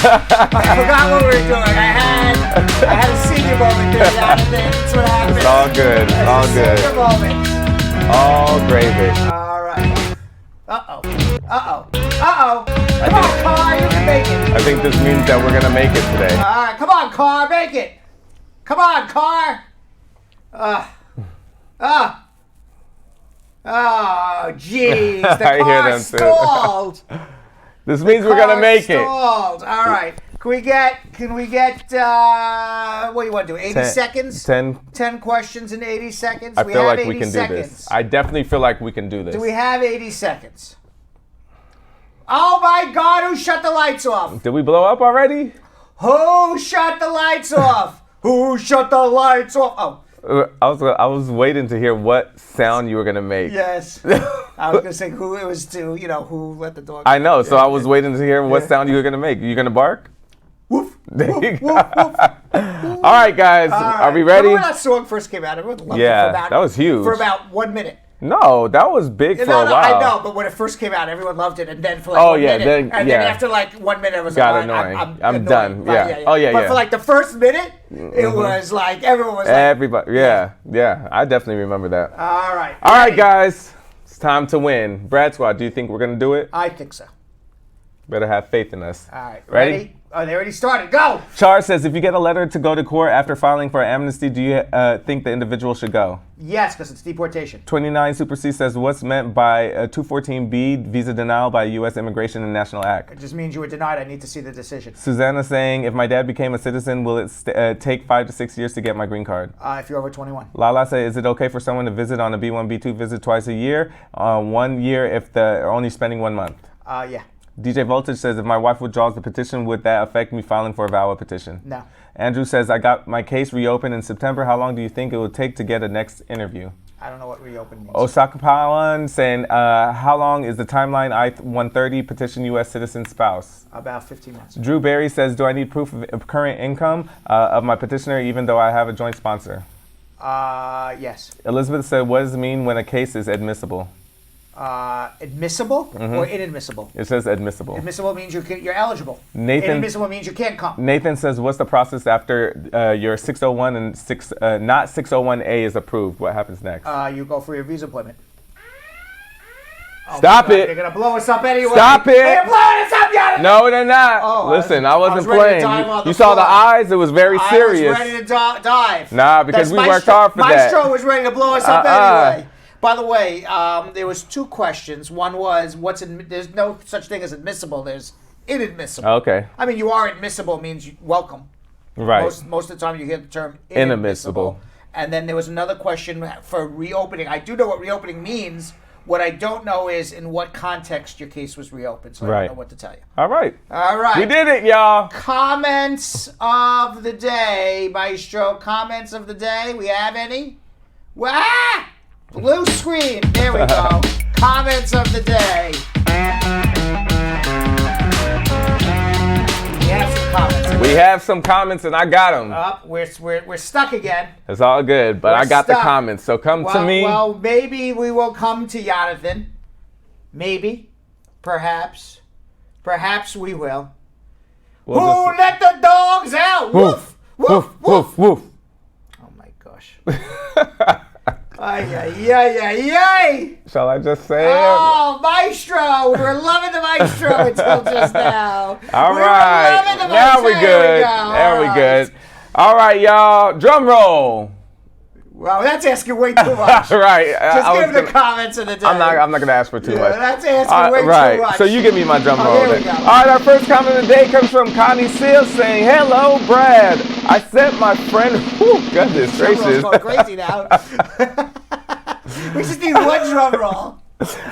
forgot what we were doing. I had a senior moment there. That's what happened. It's all good. It's all good. Senior moment. All gravy. All right. Uh-oh. Uh-oh. Uh-oh. Come on, car. You can make it. I think this means that we're going to make it today. All right. Come on, car. Make it. Come on, car. Oh, jeez. The I hear car them too. stalled. This means we're going to make stalled. All right. Can we get, what do you want to do, 80 seconds? 10 questions in 80 seconds? I feel like we can do this. I definitely feel like we can do this. Do we have 80 seconds? Oh my God, who shut the lights off? Did we blow up already? Who shut the lights off? Who shut the lights off? Oh. I was waiting to hear what sound you were gonna make. Yes. I was gonna say who it was to, who let the dog. I know, so I was waiting to hear what sound you were gonna make. You gonna bark? There you go. All right, guys. Are we ready? Remember when that song first came out? Everyone loved it that was huge. For about 1 minute. No, that was big for a while. I know, but when it first came out, everyone loved it, and then for like 1 minute, and then after like 1 minute, it was got like, annoying. I'm annoyed. done. Right, Oh But for like the first minute, it was like everyone was like, everybody. Yeah. I definitely remember that. All right. All right, guys. It's time to win. Brad Squad, do you think we're gonna do it? I think so. Better have faith in us. All right. Ready? Oh, they already started. Go! Char says, if you get a letter to go to court after filing for amnesty, do you think the individual should go? Yes, because it's deportation. 29 Super C says, what's meant by 214B, visa denial by U.S. Immigration and National Act? It just means you were denied. I need to see the decision. Susanna saying, if my dad became a citizen, will it take 5 to 6 years to get my green card? If you're over 21. Lala says, is it okay for someone to visit on a B1, B2 visit twice a year? 1 year if they're only spending 1 month? Yeah. DJ Voltage says, if my wife withdraws the petition, would that affect me filing for a VAWA petition? No. Andrew says, I got my case reopened in September. How long do you think it will take to get a next interview? I don't know what reopen means. Osaka Pawan saying, how long is the timeline I-130 petition U.S. citizen spouse? About 15 months. Drew Berry says, do I need proof of current income of my petitioner even though I have a joint sponsor? Yes. Elizabeth said, what does it mean when a case is admissible? Admissible or inadmissible? It says admissible. Admissible means you're eligible. Nathan, inadmissible means you can't come. Nathan says, what's the process after your 601 and not 601A is approved? What happens next? You go for your visa appointment. Stop it. They're going to blow us up anyway. Stop it. They're blowing us up, Yonathan. No, they're not. Oh, listen, I wasn't ready to playing. dive on the You saw the floor. eyes. It was very serious. I was ready to dive. Nah, because we worked hard for that. Maestro was ready to blow us up anyway. By the way, there was 2 questions. One was, there's no such thing as admissible. There's inadmissible. Okay. I mean, you are admissible means welcome. Right. Most of the time you hear the term Inadmissible. And then there was another question for reopening. I do know what reopening means. What I don't know is in what context your case was reopened. So I don't know what to tell you. All right. All right. We did it, y'all. Comments of the day, Maestro. Comments of the day. We have any? Blue screen. There we go. Comments of the day. We have some comments. We have some comments, and I got them. We're stuck again. It's all good, but I got the comments, so come to me. Well, maybe we will come to Yonathan. Maybe. Perhaps. Perhaps we will. Who let the dogs out? Woof! Woof! Woof! Woof! Oh my gosh. Ay. Shall I just say Oh, Maestro! We were loving the Maestro until just now. All right. Now we're good. There we good. All right, y'all. Drum roll. Wow, that's asking way too much. Right. Just give the comments of the day. I'm not going to ask for too much. That's asking way too much. So you give me my drum roll. Here we go. All right, our first comment of the day comes from Connie Seal saying, hello, Brad. I sent my friend, goodness gracious. Going crazy now. We just need one drum roll.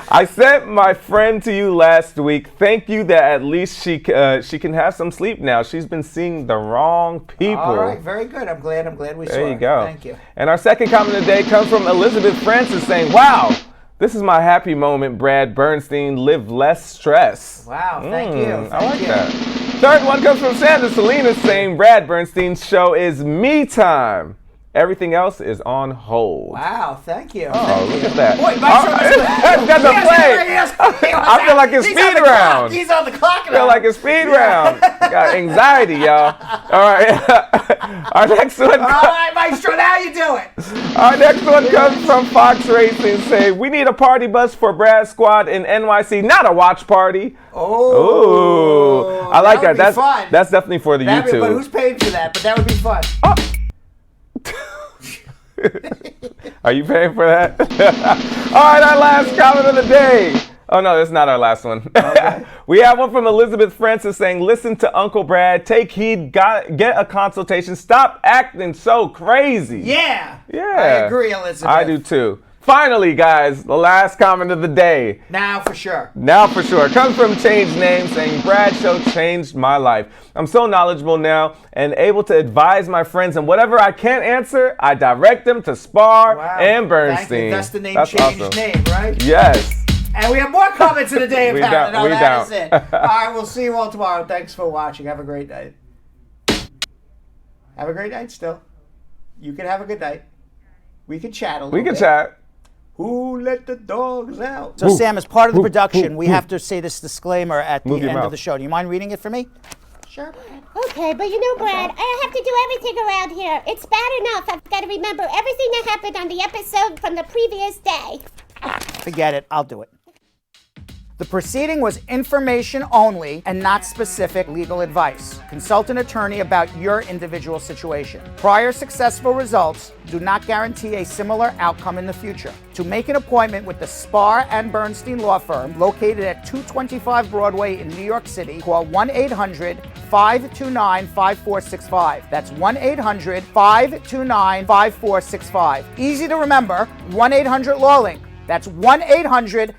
I sent my friend to you last week. Thank you that at least she can have some sleep now. She's been seeing the wrong people. All right, very good. I'm glad we saw it. There you go. Thank you. And our second comment of the day comes from Elizabeth Francis saying, wow, this is my happy moment, Brad Bernstein. Live less stress. Wow, thank you. I like that. Third one comes from Sandra Salinas saying, Brad Bernstein's show is me time. Everything else is on hold. Wow, thank you. Look at that. Boy, That's the play. I feel like it's speed round. He's on the clock now. I feel like it's speed round. Got anxiety, y'all. All right. Our next one. All right, Maestro, now you do it. Our next one comes from Fox Racing saying, we need a party bus for Brad Squad in NYC, not a watch party. Oh. I like that. That's fun. That's definitely for the YouTube. But who's paying for that? But that would be fun. Are you paying for that? All right, our last comment of the day. Oh, no, that's not our last one. Okay. We have one from Elizabeth Francis saying, listen to Uncle Brad, take heed, get a consultation, stop acting so crazy. Yeah. I agree, Elizabeth. I do too. Finally, guys, the last comment of the day. Now for sure. It comes from Change Name saying, Brad Show changed my life. I'm so knowledgeable now and able to advise my friends, and whatever I can't answer, I direct them to Spar and Bernstein. Thank you. That's the name change awesome. Name, right? Yes. And we have more comments in the day, apparently. We That don't. is it. All right, we'll see you all tomorrow. Thanks for watching. Have a great night. Have a great night still. You can have a good night. We can chat a little We can bit. chat. Who let the dogs out? So, Sam, as part of the production, we have to say this disclaimer at the end of the show. Do you mind reading it for me? Sure. Okay, but you know, Brad, I have to do everything around here. It's bad enough I've got to remember everything that happened on the episode from the previous day. Forget it. I'll do it. The proceeding was information only and not specific legal advice. Consult an attorney about your individual situation. Prior successful results do not guarantee a similar outcome in the future. To make an appointment with the Spar and Bernstein law firm located at 225 Broadway in New York City, call 1-800-529-5465. That's 1-800-529-5465. Easy to remember, 1-800-LAW-LINK. That's 1-800-LAWLINK.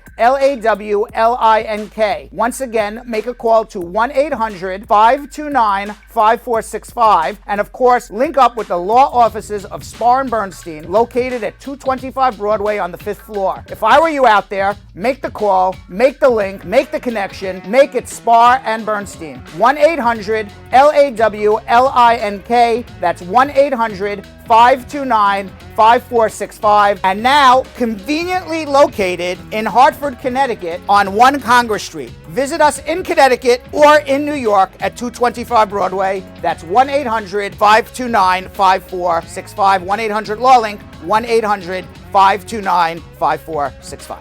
Once again, make a call to 1-800-529-5465. And of course, link up with the law offices of Spar and Bernstein, located at 225 Broadway on the 5th floor. If I were you out there, make the call, make the link, make the connection, make it Spar and Bernstein. 1-800-LAWLINK. That's 1-800-529-5465. And now, conveniently located in Hartford, Connecticut on 1 Congress Street. Visit us in Connecticut or in New York at 225 Broadway. That's 1-800-529-5465. 1-800-LAW-LINK. 1-800-529-5465.